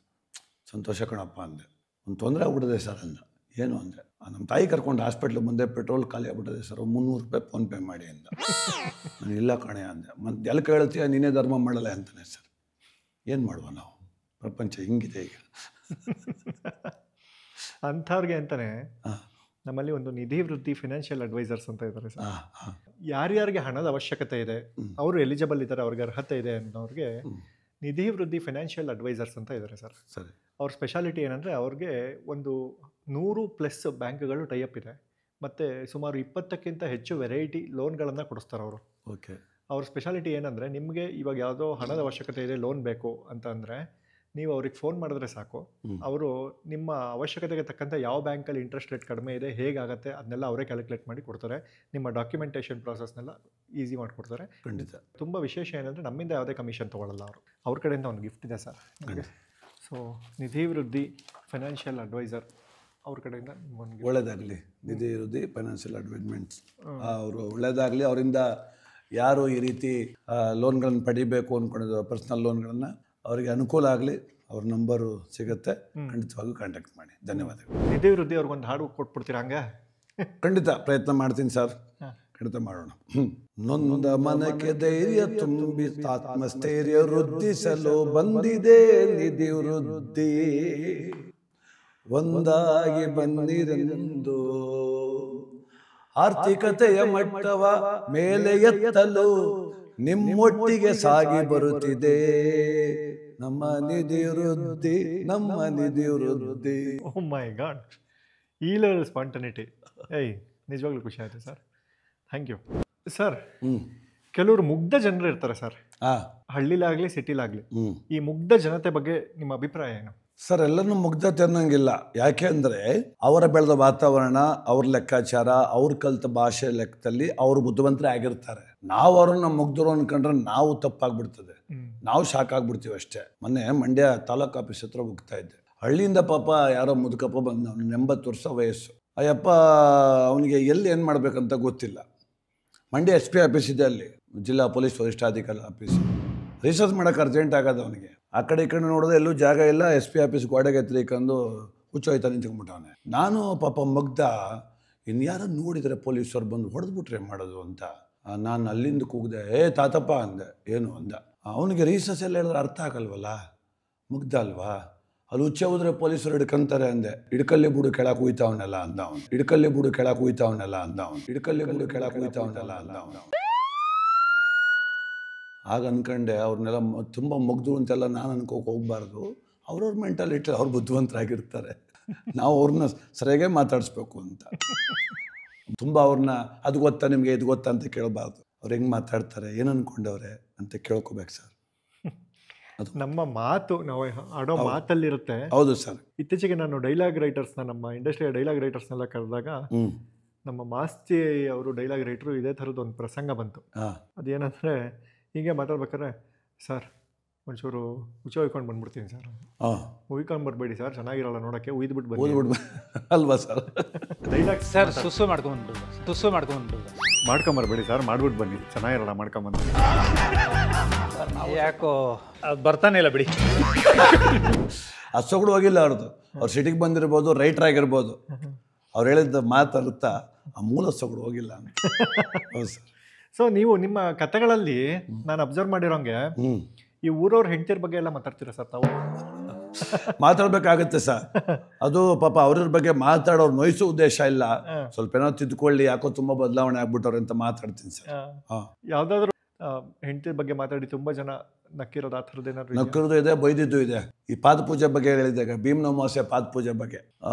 ಸಂತೋಷ ಕಣಪ್ಪ ಅಂದೆ. ಒಂದು ತೊಂದರೆ ಆಗ್ಬಿಟ್ಟಿದೆ ಸರ್ ಅಂದ. ಏನು ಅಂದೆ, ನಮ್ಮ ತಾಯಿ ಕರ್ಕೊಂಡು ಹಾಸ್ಪಿಟ್ಲಿಗೆ ಮುಂದೆ ಪೆಟ್ರೋಲ್ ಖಾಲಿ ಆಗ್ಬಿಟ್ಟಿದೆ ಸರ್, 300 ರೂಪಾಯಿ ಫೋನ್ಪೇ ಮಾಡಿ ಅಂದ. ನಾನು ಇಲ್ಲ ಕಣೆ ಅಂದೆ. ಮತ್ತೆ ಎಲ್ಲಿ ಕೇಳ್ತೀಯ, ನೀನೇ ಧರ್ಮ ಮಾಡಲ್ಲ ಅಂತಾನೆ ಸರ್. ಏನು ಮಾಡುವ ನಾವು, ಪ್ರಪಂಚ ಹಿಂಗಿದೆ ಈಗ. ಅಂಥವ್ರಿಗೆ ಅಂತಾನೆ ನಮ್ಮಲ್ಲಿ ಒಂದು ನಿಧಿ ವೃದ್ಧಿ ಫಿನಾನ್ಷಿಯಲ್ ಅಡ್ವೈಸರ್ಸ್ ಅಂತ ಇದ್ದಾರೆ ಸರ್. ಯಾರ್ಯಾರಿಗೆ ಹಣದ ಅವಶ್ಯಕತೆ ಇದೆ, ಅವರು ಎಲಿಜಿಬಲ್ ಇದ್ದಾರೆ, ಅವ್ರಿಗೆ ಅರ್ಹತೆ ಇದೆ ಅನ್ನೋರಿಗೆ ನಿಧಿ ವೃದ್ಧಿ ಫೈನಾನ್ಷಿಯಲ್ ಅಡ್ವೈಸರ್ಸ್ ಅಂತ ಇದ್ದಾರೆ ಸರ್. ಸರಿ. ಅವ್ರ ಸ್ಪೆಷಾಲಿಟಿ ಏನಂದರೆ ಅವ್ರಿಗೆ ಒಂದು 100+ ಬ್ಯಾಂಕ್ಗಳು ಟೈಅಪ್ ಇದೆ, ಮತ್ತು ಸುಮಾರು 20ಕ್ಕಿಂತ ಹೆಚ್ಚು ವೆರೈಟಿ ಲೋನ್ಗಳನ್ನು ಕೊಡಿಸ್ತಾರೆ ಅವರು. ಓಕೆ. ಅವ್ರ ಸ್ಪೆಷಾಲಿಟಿ ಏನಂದರೆ, ನಿಮಗೆ ಇವಾಗ ಯಾವುದೋ ಹಣದ ಅವಶ್ಯಕತೆ ಇದೆ, ಲೋನ್ ಬೇಕು ಅಂತ ಅಂದರೆ ನೀವು ಅವ್ರಿಗೆ ಫೋನ್ ಮಾಡಿದ್ರೆ ಸಾಕು, ಅವರು ನಿಮ್ಮ ಅವಶ್ಯಕತೆಗೆ ತಕ್ಕಂತೆ ಯಾವ ಬ್ಯಾಂಕಲ್ಲಿ ಇಂಟ್ರೆಸ್ಟ್ ರೇಟ್ ಕಡಿಮೆ ಇದೆ, ಹೇಗಾಗುತ್ತೆ ಅದನ್ನೆಲ್ಲ ಅವರೇ ಕ್ಯಾಲ್ಕುಲೇಟ್ ಮಾಡಿ ಕೊಡ್ತಾರೆ. ನಿಮ್ಮ ಡಾಕ್ಯುಮೆಂಟೇಷನ್ ಪ್ರಾಸೆಸ್ನೆಲ್ಲ ಈಸಿ ಮಾಡಿಕೊಡ್ತಾರೆ. ಖಂಡಿತ. ತುಂಬ ವಿಶೇಷ ಏನಂದರೆ ನಮ್ಮಿಂದ ಯಾವುದೇ ಕಮಿಷನ್ ತೊಗೊಳ್ಳಲ್ಲ ಅವರು. ಅವ್ರ ಕಡೆಯಿಂದ ಒಂದು ಗಿಫ್ಟ್ ಇದೆ ಸರ್ ನಿಮಗೆ. ಸೊ ನಿಧಿ ವೃದ್ಧಿ ಫೈನಾನ್ಷಿಯಲ್ ಅಡ್ವೈಸರ್ ಅವ್ರ ಕಡೆಯಿಂದ ಒಂದು ಒಳ್ಳೇದಾಗಲಿ. ನಿಧಿ ವೃದ್ಧಿ ಫೈನಾನ್ಷಿಯಲ್ ಅಡ್ವೈಸ್ಮೆಂಟ್ಸ್ ಅವರು ಒಳ್ಳೇದಾಗಲಿ. ಅವರಿಂದ ಯಾರು ಈ ರೀತಿ ಲೋನ್ಗಳನ್ನು ಪಡಿಬೇಕು ಅಂದ್ಕೊಂಡಿದ್ರು ಪರ್ಸ್ನಲ್ ಲೋನ್ಗಳನ್ನು, ಅವರಿಗೆ ಅನುಕೂಲ ಆಗಲಿ. ಅವ್ರ ನಂಬರು ಸಿಗುತ್ತೆ, ಖಂಡಿತವಾಗೂ ಕಾಂಟ್ಯಾಕ್ಟ್ ಮಾಡಿ. ಧನ್ಯವಾದಗಳು. ನಿಧಿ ವೃದ್ಧಿ ಅವ್ರಿಗೊಂದು ಹಾಡು ಕೊಟ್ಬಿಡ್ತೀರಾ ಹಂಗೆ? ಖಂಡಿತ ಪ್ರಯತ್ನ ಮಾಡ್ತೀನಿ ಸರ್, ಖಂಡಿತ ಮಾಡೋಣ. ನೊಂದ ಮನಕ್ಕೆ ಧೈರ್ಯ ತುಂಬಿ ಆತ್ಮಸ್ಥೈರ್ಯ ವೃದ್ಧಿಸಲು ಬಂದಿದೆ ನಿಧಿ ವೃದ್ಧಿ, ಒಂದಾಗಿ ಬಂದಿರೆಂದು ಆರ್ಥಿಕತೆಯ ಮಟ್ಟವ ಮೇಲೆ ಎತ್ತಲು ನಿಮ್ಮೊಟ್ಟಿಗೆ ಸಾಗಿ ಬರುತ್ತಿದೆ ನಮ್ಮ ನಿಧಿ ವೃದ್ಧಿ, ನಮ್ಮ ನಿಧಿ ವೃದ್ಧಿ. ಓ ಮೈ ಗಾಡ್, ಈ ಲೆವೆಲ್ ಸ್ಪಾಂಟನಿಟಿ. ನಿಜವಾಗ್ಲೂ ಖುಷಿ ಆಯಿತು ಸರ್, ಥ್ಯಾಂಕ್ ಯು ಸರ್. ಕೆಲವರು ಮುಗ್ಧ ಜನರು ಇರ್ತಾರೆ ಸರ್, ಹಳ್ಳಿಲಾಗಲಿ ಸಿಟಿಲಾಗಲಿ. ಈ ಮುಗ್ಧ ಜನತೆ ಬಗ್ಗೆ ನಿಮ್ಮ ಅಭಿಪ್ರಾಯ ಏನು ಸರ್? ಎಲ್ಲನೂ ಮುಗ್ಧತೆ ಅನ್ನೋಂಗಿಲ್ಲ. ಯಾಕೆ ಅಂದರೆ ಅವರ ಬೆಳೆದ ವಾತಾವರಣ, ಅವ್ರ ಲೆಕ್ಕಾಚಾರ, ಅವ್ರ ಕಲಿತ ಭಾಷೆ ಲೆಕ್ಕದಲ್ಲಿ ಅವರು ಬುದ್ಧಿವಂತರೇ ಆಗಿರ್ತಾರೆ. ನಾವು ಅವ್ರನ್ನ ಮುಗ್ಧರು ಅನ್ಕೊಂಡ್ರೆ ನಾವು ತಪ್ಪಾಗ್ಬಿಡ್ತದೆ, ನಾವು ಶಾಕ್ ಆಗ್ಬಿಡ್ತೀವಿ ಅಷ್ಟೇ. ಮೊನ್ನೆ ಮಂಡ್ಯ ತಾಲೂಕು ಆಫೀಸ್ ಹತ್ರ ಹೋಗ್ತಾ ಇದ್ದೆ. ಹಳ್ಳಿಯಿಂದ ಪಾಪ ಯಾರೋ ಮುದುಕಪ್ಪ ಬಂದ, ಅವ್ನು 80 ವರ್ಷ ವಯಸ್ಸು. ಅಯ್ಯಪ್ಪ ಅವನಿಗೆ ಎಲ್ಲಿ ಏನು ಮಾಡ್ಬೇಕಂತ ಗೊತ್ತಿಲ್ಲ. ಮಂಡ್ಯ SP ಆಫೀಸ್ ಇದೆ, ಅಲ್ಲಿ ಜಿಲ್ಲಾ ಪೊಲೀಸ್ ವರಿಷ್ಠಾಧಿಕಾರಿ ಆಫೀಸ್. ರಿಸರ್ಚ್ ಮಾಡೋಕೆ ಅರ್ಜೆಂಟ್ ಆಗೋದು ಅವನಿಗೆ. ಆ ಕಡೆ ಈ ಕಡೆ ನೋಡಿದ್ರೆ ಎಲ್ಲೂ ಜಾಗ ಇಲ್ಲ. SP ಆಫೀಸ್ ಗೋಡೆಗೆ ಎತ್ತರಿಕೊಂಡು ಹುಚ್ಚೋಯ್ತಾ ನಿಂತ್ಕೊಂಡ್ಬಿಟ್ಟವನೆ. ನಾನು ಪಾಪ ಮುಗ್ಧ, ಇನ್ಯಾರು ನೋಡಿದರೆ ಪೊಲೀಸರು ಬಂದು ಹೊಡೆದ್ಬಿಟ್ರೆ ಮಾಡೋದು ಅಂತ ನಾನು ಅಲ್ಲಿಂದ ಕೂಗಿದೆ. ತಾತಪ್ಪ ಅಂದೆ. ಏನು ಅಂದ. ಅವನಿಗೆ ರಿಸರ್ಚ್ ಎಲ್ಲ ಹೇಳಿದ್ರೆ ಅರ್ಥ ಆಗಲ್ವಲ್ಲ, ಮುಗ್ಧ ಅಲ್ವಾ. ಅಲ್ಲಿ ಹುಚ್ಚೆ ಹೋದ್ರೆ ಪೊಲೀಸರು ಹಿಡ್ಕೊಂತಾರೆ ಅಂದೆ. ಹಿಡ್ಕಲ್ಲಿ ಬಿಡು ಕೆಳಕ್ಕೆ ಹೋಯ್ತಾವನೆಲ್ಲ ಅಂದ ಅವನು. ಹಿಡ್ಕಲ್ಲಿ ಬಿಡು ಕೆಳಕ್ಕೆ ಹೋಯ್ತಾವನೆಲ್ಲ ಅಂದ ಅವನು. ಹಿಡ್ಕಲ್ಲಿ ಬಿಡು ಕೆಳಕ್ಕೆ ಹೋಯ್ತಾವನೆಲ್ಲ ಅಂದ ಅವನು. ಆಗ ಅನ್ಕೊಂಡೆ ಅವ್ರನ್ನೆಲ್ಲ ತುಂಬ ಮುಗ್ದು ಅಂತೆಲ್ಲ ನಾನು ಅನ್ಕೋಕೆ ಹೋಗ್ಬಾರ್ದು. ಅವ್ರವ್ರ ಮೆಂಟಾಲಿಟಿ, ಅವ್ರು ಬುದ್ಧಿವಂತರಾಗಿರ್ತಾರೆ. ನಾವು ಅವ್ರನ್ನ ಸರಿಯಾಗೇ ಮಾತಾಡಿಸ್ಬೇಕು ಅಂತ. ತುಂಬ ಅವ್ರನ್ನ ಅದು ಗೊತ್ತಾ ನಿಮಗೆ, ಇದು ಗೊತ್ತಾ ಅಂತ ಕೇಳಬಾರ್ದು. ಅವ್ರು ಹೆಂಗೆ ಮಾತಾಡ್ತಾರೆ, ಏನು ಅಂದ್ಕೊಂಡವ್ರೆ ಅಂತ ಕೇಳ್ಕೋಬೇಕು ಸರ್. ಅದು ನಮ್ಮ ಮಾತು, ನಾವು ಆಡೋ ಮಾತಲ್ಲಿರುತ್ತೆ. ಹೌದು ಸರ್. ಇತ್ತೀಚೆಗೆ ನಾನು ಡೈಲಾಗ್ ರೈಟರ್ಸ್ನ, ನಮ್ಮ ಇಂಡಸ್ಟ್ರಿಯ ಡೈಲಾಗ್ ರೈಟರ್ಸ್ನೆಲ್ಲ ಕರೆದಾಗ ನಮ್ಮ ಮಾಸ್ತಿ ಅವರು ಡೈಲಾಗ್ ರೈಟರು ಇದೇ ಥರದ್ದು ಒಂದು ಪ್ರಸಂಗ ಬಂತು. ಅದೇನಂದರೆ, ಹೀಗೆ ಮಾತಾಡ್ಬೇಕಾದ್ರೆ, ಸರ್ ಒಂಚೂರು ಹುಚ್ಚ ಹೊಯ್ಕೊಂಡು ಬಂದ್ಬಿಡ್ತೀನಿ ಸರ್. ಉಯ್ಕೊಂಡು ಬರಬೇಡಿ ಸರ್, ಚೆನ್ನಾಗಿರಲ್ಲ ನೋಡೋಕ್ಕೆ, ಉಯ್ದುಬಿಟ್ಟು ಬಂದು ಅಲ್ವಾ ಸರ್. ಡೈಲಾಗ್ ಸರ್ ಸುಸ್ಸು ಮಾಡ್ಕೊಂಬರ್ಬೇಡಿ ಸರ್, ಮಾಡ್ಬಿಟ್ಟು ಬನ್ನಿ, ಚೆನ್ನಾಗಿರಲ್ಲ ಮಾಡ್ಕೊಂಬಂದು. ಯಾಕೋ ಬರ್ತಾನೆ ಇಲ್ಲ ಬಿಡಿ. ಆ ಸೊಗಡು ಹೋಗಿಲ್ಲ ಅವ್ರದ್ದು. ಅವ್ರು ಸಿಟಿಗೆ ಬಂದಿರ್ಬೋದು, ರೈಟರ್ ಆಗಿರ್ಬೋದು. ಅವ್ರು ಹೇಳಿದ ಮಾತಾಡುತ್ತಾ ಆ ಮೂಲ ಸೊಗಡು ಹೋಗಿಲ್ಲ ಅಂತ. ಹೌದು ಸರ್. ಸೊ ನೀವು ನಿಮ್ಮ ಕಥೆಗಳಲ್ಲಿ ನಾನು ಅಬ್ಸರ್ವ್ ಮಾಡಿರೋಂಗೆ ಈ ಊರವ್ರ ಹೆಂಡತಿಯರ ಬಗ್ಗೆ ಎಲ್ಲ ಮಾತಾಡ್ತೀರಾ ಸರ್ ತಾವು? ಮಾತಾಡ್ಬೇಕಾಗತ್ತೆ ಸರ್. ಅದು ಪಾಪ ಅವ್ರ ಬಗ್ಗೆ ಮಾತಾಡೋರು ನೋಯಿಸೋ ಉದ್ದೇಶ ಇಲ್ಲ. ಸ್ವಲ್ಪ ಏನೋ ತಿದ್ಕೊಳ್ಳಿ, ಯಾಕೋ ತುಂಬಾ ಬದಲಾವಣೆ ಆಗ್ಬಿಟ್ಟವ್ರೆ ಅಂತ ಮಾತಾಡ್ತೀನಿ ಸರ್. ಯಾವ್ದಾದ್ರು ಹೆಂಡತಿಯ ಬಗ್ಗೆ ಮಾತಾಡಿ ತುಂಬಾ ಜನ ನಕ್ಕಿರೋದು, ಆ ಥರದ್ದು ಏನಾದ್ರು? ನಕ್ಕಿರೋದು ಇದೆ, ಬೈದಿದ್ದು ಇದೆ. ಈ ಪಾದ ಪೂಜೆ ಬಗ್ಗೆ ಹೇಳಿದಾಗ, ಭೀಮ್ನ ಅಮಾವಾಸ್ಯೆ ಪಾದ ಪೂಜೆ ಬಗ್ಗೆ,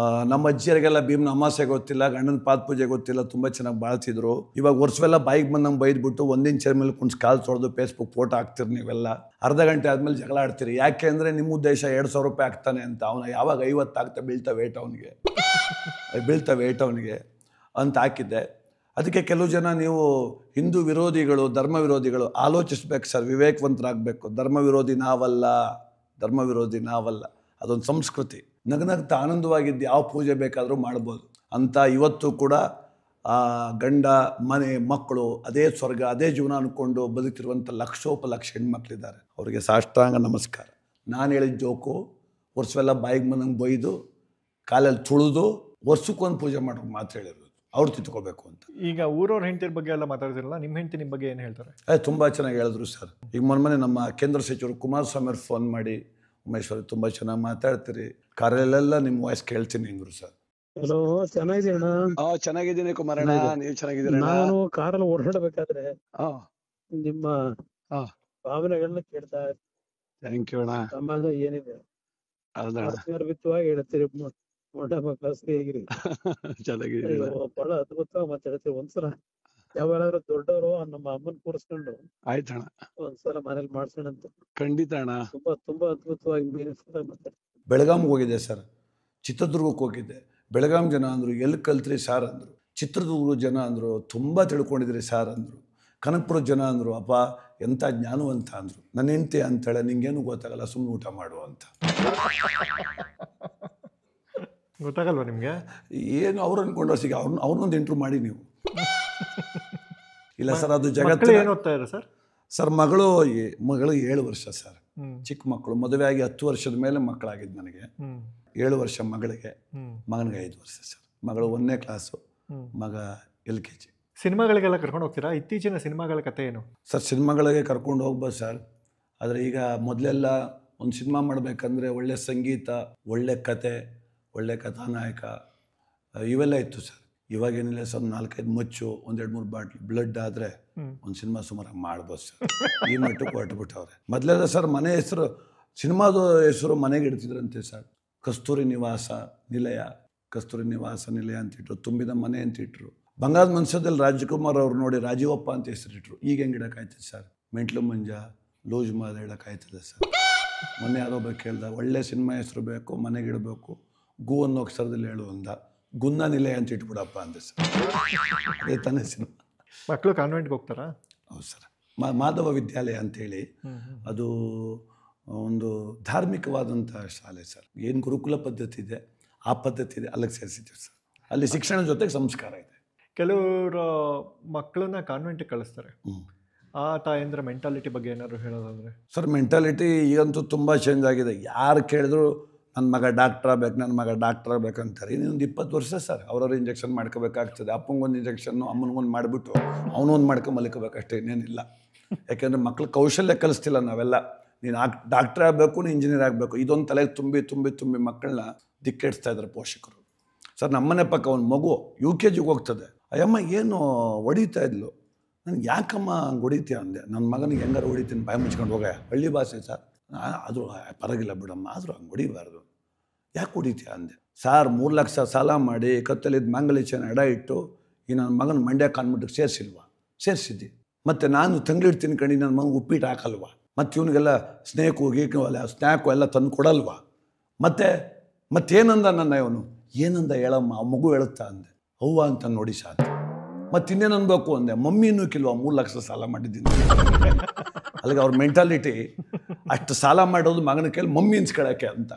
ನಮ್ಮ ಅಜ್ಜಿಯರಿಗೆಲ್ಲ ಭೀಮ್ನ ಅಮಾವಾಸ್ಯೆ ಗೊತ್ತಿಲ್ಲ, ಗಂಡನ ಪಾದ ಪೂಜೆ ಗೊತ್ತಿಲ್ಲ, ತುಂಬಾ ಚೆನ್ನಾಗಿ ಬಾಳ್ತಿದ್ರು. ಇವಾಗ ವರ್ಷವೆಲ್ಲ ಬಾಯಿಗೆ ಬಂದಂಗೆ ಬೈದ್ಬಿಟ್ಟು ಒಂದಿನ ಚೇರ್ ಮೇಲೆ ಕುಣ್ಸ್ ಕಾಲು ತೊಳೆದು ಫೇಸ್ಬುಕ್ ಫೋಟೋ ಹಾಕ್ತಿರಿ. ನೀವೆಲ್ಲ ಅರ್ಧ ಗಂಟೆ ಆದ್ಮೇಲೆ ಜಗಳ ಆಡ್ತೀರಿ. ಯಾಕೆ ಅಂದರೆ ನಿಮ್ಮ ಉದ್ದೇಶ 2,000 ರೂಪಾಯಿ ಆಗ್ತಾನೆ ಅಂತ. ಅವನ ಯಾವಾಗ 50 ಆಗ್ತಾ ಬೀಳ್ತಾ ವೇಟ್ ಅವನಿಗೆ ಅಂತ ಹಾಕಿದ್ದೆ. ಅದಕ್ಕೆ ಕೆಲವು ಜನ ನೀವು ಹಿಂದೂ ವಿರೋಧಿಗಳು, ಧರ್ಮ ವಿರೋಧಿಗಳು ಆಲೋಚಿಸ್ಬೇಕು ಸರ್, ವಿವೇಕವಂತರಾಗಬೇಕು. ಧರ್ಮ ವಿರೋಧಿ ನಾವಲ್ಲ, ಅದೊಂದು ಸಂಸ್ಕೃತಿ. ನಗನಗ್ತಾ ಆನಂದವಾಗಿದ್ದು ಯಾವ ಪೂಜೆ ಬೇಕಾದರೂ ಮಾಡ್ಬೋದು ಅಂತ. ಇವತ್ತು ಕೂಡ ಗಂಡ, ಮನೆ, ಮಕ್ಕಳು, ಅದೇ ಸ್ವರ್ಗ, ಅದೇ ಜೀವನ ಅಂದ್ಕೊಂಡು ಬದುಕಿರುವಂಥ ಲಕ್ಷೋಪಲಕ್ಷ ಹೆಣ್ಮಕ್ಳಿದ್ದಾರೆ. ಅವರಿಗೆ ಸಾಷ್ಟಾಂಗ ನಮಸ್ಕಾರ. ನಾನು ಹೇಳಿದ ಜೋಕು, ವರ್ಷವೆಲ್ಲ ಬಾಯಿಗೆ ಬಂದಂಗೆ ಬೈದು ಕಾಲಲ್ಲಿ ತುಳಿದು ವರ್ಷಕ್ಕೊಂದು ಪೂಜೆ ಮಾಡೋಕೆ ಮಾತ್ರ ಹೇಳಿರೋದು. ಅವ್ರು ತಿಳ್ಕೋಬೇಕು ಅಂತ. ಈಗ ಊರವ್ರ ಹೆಂಡತಿಯರ ಬಗ್ಗೆ ಎಲ್ಲ ಮಾತಾಡ್ತಿರಲ್ಲ, ನಿಮ್ಮ ಹೆಂಡತಿ ನಿಮ್ಮ ಬಗ್ಗೆ ಏನು ಹೇಳ್ತಾರೆ? ತುಂಬ ಚೆನ್ನಾಗಿ ಹೇಳಿದ್ರು ಸರ್. ಈಗ ಮೊನ್ನೆ ನಮ್ಮ ಕೇಂದ್ರ ಸಚಿವರು ಕುಮಾರಸ್ವಾಮಿ ಅವ್ರು ಫೋನ್ ಮಾಡಿ, ಉಮೇಶ್ವರಿ ತುಂಬ ಚೆನ್ನಾಗಿ ಮಾತಾಡ್ತೀರಿ, ಕಾರಲ್ಲೆಲ್ಲ ನಿಮ್ಮ ವಾಯ್ಸ್ ಕೇಳ್ತೀನಿ ಅಂದ್ರು ಸರ್. ಹಲೋ, ಚೆನ್ನಾಗಿದ್ದೀರಣ್ಣ? ಚೆನ್ನಾಗಿದ್ದೀನಿ ಕುಮಾರಣ್ಣ, ನೀವು ಚೆನ್ನಾಗಿದ್ದೀರ? ನಾನು ಕಾರಲ್ಲಿ ಓಡಾಡಬೇಕಾದ್ರೆ ನಿಮ್ಮ ಭಾವನೆಗಳನ್ನ ಕೇಳ್ತಾ ಥ್ಯಾಂಕ್ ಯು ಅಣ್ಣ. ಸಮಾಜ ಏನಿದೆ ಹೌದಣ್ಣ. ಅರ್ಥಗರ್ಭಿತವಾಗಿ ಹೇಳ್ತೀರಿ. ಮೊಂಡ ಮಕ್ಕಳ ಹೇಗಿರಿ ಚೆನ್ನಾಗಿದ್ದೀರ. ಬಹಳ ಅದ್ಭುತವಾಗಿ ಮಾತಾಡ್ತೀವಿ. ಒಂದ್ಸಲ ಯಾವಾಗಾದ್ರೂ ದೊಡ್ಡವರು ನಮ್ಮ ಅಮ್ಮನ್ ಕೂರಿಸ್ಕೊಂಡು ಆಯ್ತಣ್ಣ, ಒಂದ್ಸಲ ಮನೇಲಿ ಮಾಡ್ಸೋಣಂತ. ಖಂಡಿತ ಅಣ್ಣ. ತುಂಬಾ ಅದ್ಭುತವಾಗಿ ಮೀನಿಸ್ತಾರೆ ಮಾತಾಡ್ತೀವಿ. ಬೆಳಗಾಂಗೆ ಹೋಗಿದ್ದೆ ಸರ್, ಚಿತ್ರದುರ್ಗಕ್ಕೆ ಹೋಗಿದ್ದೆ. ಬೆಳಗಾಂ ಜನ ಅಂದರು ಎಲ್ಲಿ ಕಲ್ತ್ರಿ ಸಾರ್ ಅಂದರು. ಚಿತ್ರದುರ್ಗ ಜನ ಅಂದರು ತುಂಬ ತಿಳ್ಕೊಂಡಿದ್ರಿ ಸಾರ್ ಅಂದರು. ಕನಕಪುರ ಜನ ಅಂದರು ಅಪ್ಪ ಎಂಥ ಜ್ಞಾನವಂತ ಅಂದರು. ನನ್ನ ಹೆಂಡ್ತಿ ಅಂತೇಳೆ ನಿಂಗೇನು ಗೊತ್ತಾಗಲ್ಲ, ಸುಮ್ಮನೆ ಊಟ ಮಾಡು ಅಂತ. ಗೊತ್ತಾಗಲ್ವಾ ನಿಮಗೆ? ಏನು ಅವ್ರು ಅನ್ಕೊಂಡ್ರೆ ಸಿಗ ಅವ್ರನ್ನೊಂದು ಇಂಟ್ರೂ ಮಾಡಿ ನೀವು. ಇಲ್ಲ ಸರ್, ಅದು ಮಕ್ಕಳು ಜಗತ್ತು. ಏನು ಓದ್ತಾ ಇದ್ದಾರೆ ಸರ್? ಸರ್ ಮಗಳು 7 ವರ್ಷ ಸರ್. ಚಿಕ್ಕ ಮಕ್ಕಳು. ಮದುವೆ ಆಗಿ 10 ವರ್ಷದ ಮೇಲೆ ಮಕ್ಕಳಾಗಿದ್ದು ನನಗೆ. 7 ವರ್ಷ ಮಗಳಿಗೆ, ಮಗನಿಗೆ 5 ವರ್ಷ ಸರ್. ಮಗಳು 1ನೇ ಕ್ಲಾಸು, ಮಗ LKG. ಸಿನಿಮಾಗಳಿಗೆಲ್ಲ ಕರ್ಕೊಂಡು ಹೋಗ್ತೀರಾ? ಇತ್ತೀಚಿನ ಸಿನಿಮಾಗಳ ಕತೆ ಏನು ಸರ್? ಸಿನಿಮಾಗಳಿಗೆ ಕರ್ಕೊಂಡು ಹೋಗ್ಬೋದು ಸರ್. ಆದರೆ ಈಗ ಮೊದಲೆಲ್ಲ ಒಂದು ಸಿನಿಮಾ ಮಾಡಬೇಕಂದ್ರೆ ಒಳ್ಳೆ ಸಂಗೀತ, ಒಳ್ಳೆ ಕತೆ, ಒಳ್ಳೆ ಕಥಾನಾಯಕ ಇವೆಲ್ಲ ಇತ್ತು ಸರ್. ಇವಾಗೇನಿಲ್ಲ ಸರ್, 4-5 ಮಚ್ಚು, 1-2-3 ಬಾಟ್ಲಿ ಬ್ಲಡ್ ಆದರೆ ಒಂದು ಸಿನಿಮಾ ಸುಮಾರಾಗಿ ಮಾಡ್ಬೋದು ಸರ್. ಈ ಮಟ್ಟಕ್ಕೆ ಹೊರಟುಬಿಟ್ಟವ್ರೆ. ಮೊದಲೆಲ್ಲ ಸರ್ ಮನೆ ಹೆಸರು, ಸಿನಿಮಾದ ಹೆಸರು ಮನೆಗೆ ಇಡ್ತಿದ್ರಂತೆ ಸರ್. ಕಸ್ತೂರಿ ನಿವಾಸ ನಿಲಯ, ಕಸ್ತೂರಿ ನಿವಾಸ ನಿಲಯ ಅಂತಿಟ್ರು. ತುಂಬಿದ ಮನೆ ಅಂತಿಟ್ರು. ಬಂಗಾರದ ಮನ್ಸದಲ್ಲಿ ರಾಜ್ಕುಮಾರ್ ಅವ್ರು ನೋಡಿ ರಾಜೀವಪ್ಪ ಅಂತ ಹೆಸರಿಟ್ರು. ಈಗ ಹೆಂಗೆ ಇಡೋಕ್ಕಾಯ್ತದೆ ಸರ್? ಮೆಂಟ್ಲು ಮಂಜ, ಲೂಸ್ ಮಾದ ಇಡೋಕ್ಕಾಯ್ತದೆ ಸರ್? ಮೊನ್ನೆ ಯಾರೋ ಬೇಕು ಹೇಳ್ದ, ಒಳ್ಳೆ ಸಿನಿಮಾ ಹೆಸರು ಬೇಕು, ಮನೆಗೆ ಇಡಬೇಕು, ಗು ಅನ್ನೋ ಅಕ್ಷರದಲ್ಲಿ ಹೇಳು ಅಂದ. ಗುನ್ನ ನಿಲಯ ಅಂತ ಇಟ್ಬಿಡಪ್ಪ ಅಂದೆ ಸರ್. ಅದೇ ತಾನೇ ಸಿನಿಮಾ. ಮಕ್ಕಳು ಕಾನ್ವೆಂಟ್ಗೆ ಹೋಗ್ತಾರಾ? ಹೌದು ಸರ್. ಮಾಧವ ವಿದ್ಯಾಲಯ ಅಂಥೇಳಿ, ಅದು ಒಂದು ಧಾರ್ಮಿಕವಾದಂಥ ಶಾಲೆ ಸರ್. ಏನು ಗುರುಕುಲ ಪದ್ಧತಿ ಇದೆ ಆ ಪದ್ಧತಿ ಇದೆ, ಅಲ್ಲಿಗೆ ಸೇರಿಸಿದ್ದೀವಿ ಸರ್. ಅಲ್ಲಿ ಶಿಕ್ಷಣ ಜೊತೆಗೆ ಸಂಸ್ಕಾರ ಇದೆ. ಕೆಲವರು ಮಕ್ಕಳನ್ನ ಕಾನ್ವೆಂಟಿಗೆ ಕಳಿಸ್ತಾರೆ. ಆ ತಾಯಂದ್ರ ಮೆಂಟಾಲಿಟಿ ಬಗ್ಗೆ ಏನಾದ್ರು ಹೇಳೋದಾದ್ರೆ? ಸರ್ ಮೆಂಟಾಲಿಟಿ ಈಗಂತೂ ತುಂಬ ಚೇಂಜ್ ಆಗಿದೆ. ಯಾರು ಕೇಳಿದ್ರು ನನ್ನ ಮಗ ಡಾಕ್ಟ್ರ್ ಆಗ್ಬೇಕು, ನನ್ನ ಮಗ ಡಾಕ್ಟ್ರ್ ಆಗ್ಬೇಕಂತಾರೆ. ಇನ್ನೊಂದು 20 ವರ್ಷ ಸರ್ ಅವ್ರವ್ರು ಇಂಜೆಕ್ಷನ್ ಮಾಡ್ಕೋಬೇಕಾಗ್ತದೆ. ಅಪ್ಪಂಗೊಂದು ಇಂಜೆಕ್ಷನ್ನು, ಅಮ್ಮನಿಗೊಂದು ಮಾಡಿಬಿಟ್ಟು ಅವನೊಂದು ಮಲ್ಕೋಬೇಕಷ್ಟೇ, ಇನ್ನೇನಿಲ್ಲ. ಯಾಕೆಂದರೆ ಮಕ್ಳು ಕೌಶಲ್ಯ ಕಲಿಸ್ತಿಲ್ಲ ನಾವೆಲ್ಲ. ನೀನು ಡಾಕ್ಟ್ರ್ ಆಗಬೇಕು, ನೀನು ಇಂಜಿನಿಯರ್ ಆಗಬೇಕು, ಇದೊಂದು ತಲೆಗೆ ತುಂಬಿ ಮಕ್ಕಳನ್ನ ದಿಕ್ಕೆಡ್ಸ್ತಾ ಇದ್ದಾರೆ ಪೋಷಕರು ಸರ್. ನಮ್ಮನೆ ಪಕ್ಕ ಒಂದು ಮಗು UKGಗೆ ಹೋಗ್ತದೆ. ಅಯ್ಯಮ್ಮ ಏನು ಹೊಡಿತಾ ಇದ್ಲು. ನನಗೆ ಯಾಕಮ್ಮ ಹಂಗೆ ಹೊಡಿತೀಯ ಅಂದೆ. ನನ್ನ ಮಗನಿಗೆ ಹೆಂಗಾರು ಹೊಡಿತೀನಿ, ಬಾಯಿ ಮುಚ್ಕೊಂಡು ಹೋಗ. ಹಳ್ಳಿ ಭಾಷೆ ಸರ್. ಆದರೂ ಪರವಾಗಿಲ್ಲ ಬಿಡಮ್ಮ, ಆದರೂ ಹಂಗೆ ಹೊಡಿಬಾರ್ದು. ಯಾಕೆ ಹೊಡಿತೀಯ ಅಂದೆ. ಸಾರ್ 3 ಲಕ್ಷ ಸಾಲ ಮಾಡಿ ಕತ್ತಲಿದ್ದು ಮಾಂಗಲ್ಯಚನ ಎಡ ಇಟ್ಟು ಈ ನನ್ನ ಮಗನ ಮಂಡ್ಯ ಕಾನ್ವೆಂಟ್ಗೆ ಸೇರಿಸಿಲ್ವಾ? ಸೇರಿಸಿದ್ದಿ. ಮತ್ತು ನಾನು ತಂಗ್ಳಿಡ್ತೀನಿ ಕಣಿ, ನನ್ನ ಮಗನ ಉಪ್ಪಿಟ್ಟು ಹಾಕಲ್ವಾ? ಮತ್ತು ಇವನಿಗೆಲ್ಲ ಸ್ನ್ಯಾಕು ಎಲ್ಲ ತಂದು ಕೊಡಲ್ವಾ? ಮತ್ತೇನಂದ ನನ್ನ ಇವನು? ಏನಂದ ಹೇಳಮ್ಮ, ಆ ಮಗು ಹೇಳುತ್ತಾ ಅಂದೆ. ಅವ್ವ ಅಂತ ನೋಡಿ ಸಾಕು. ಮತ್ತು ಇನ್ನೇನು ಅನ್ಬೇಕು ಅಂದೆ. ಮಮ್ಮಿ ಅನ್ನೋಕ್ಕಿಲ್ವಾ? 3 ಲಕ್ಷ ಸಾಲ ಮಾಡಿದ್ದೀನಿ. ಅಲ್ಲಿಗೆ ಅವ್ರ ಮೆಂಟಾಲಿಟಿ ಅಷ್ಟು ಸಾಲ ಮಾಡೋದು ಮಗನ ಕೈಲಿ ಮಮ್ಮಿ ಅನ್ಸ್ಕೊಳ್ಳೋಕ್ಕೆ ಅಂತ.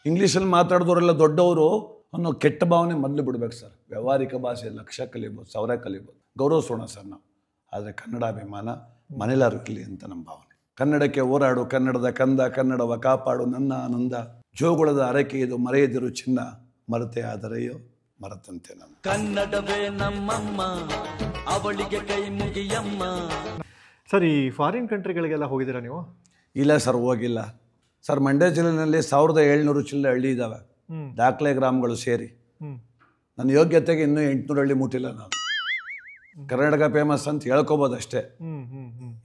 ಇಂಗ್ಲೀಷಲ್ಲಿ ಮಾತಾಡಿದವರೆಲ್ಲ ದೊಡ್ಡವರು ಅನ್ನೋ ಕೆಟ್ಟ ಭಾವನೆ ಮೊದಲು ಬಿಡ್ಬೇಕು ಸರ್. ವ್ಯಾವಹಾರಿಕ ಭಾಷೆ 1,00,000 ಕಲಿಬೋದು, 1,000 ಕಲಿಬೋದು, ಗೌರವಿಸೋಣ ಸರ್ ನಾವು. ಆದರೆ ಕನ್ನಡಾಭಿಮಾನ ಮನೆಯಲ್ಲಾರು ಇರಲಿ ಅಂತ ನಮ್ಮ ಭಾವನೆ. ಕನ್ನಡಕ್ಕೆ ಹೋರಾಡು, ಕನ್ನಡದ ಕಂದ, ಕನ್ನಡವ ಕಾಪಾಡು, ನನ್ನ ಆನಂದ, ಜೋಗುಳದ ಅರಕೆ ಇದು, ಮರೆಯದಿರು ಚಿನ್ನ, ಮರೆತೆ ಆದರೆಯೋ ಮರೆತಂತೆ ನಾನು. ಕನ್ನಡವೇ ನಮ್ಮಮ್ಮ, ಅವಳಿಗೆ ಕೈ ಮುಗಿಯಮ್ಮ. ಸರ್, ಈ ಫಾರಿನ್ ಕಂಟ್ರಿಗಳಿಗೆಲ್ಲ ಹೋಗಿದ್ದೀರಾ ನೀವು? ಇಲ್ಲ ಸರ್, ಹೋಗಿಲ್ಲ ಸರ್. ಮಂಡ್ಯ ಜಿಲ್ಲೆಯಲ್ಲಿ 1700 ಚಿಲ್ಲರೆ ಹಳ್ಳಿ ಇದ್ದಾವೆ, ದಾಖಲೆ ಗ್ರಾಮಗಳು ಸೇರಿ. ನನ್ನ ಯೋಗ್ಯತೆಗೆ ಇನ್ನೂ 800 ಹಳ್ಳಿ ಮುಟ್ಟಿಲ್ಲ ನಾನು. ಕರ್ನಾಟಕ ಫೇಮಸ್ ಅಂತ ಹೇಳ್ಕೊಬೋದು ಅಷ್ಟೇ.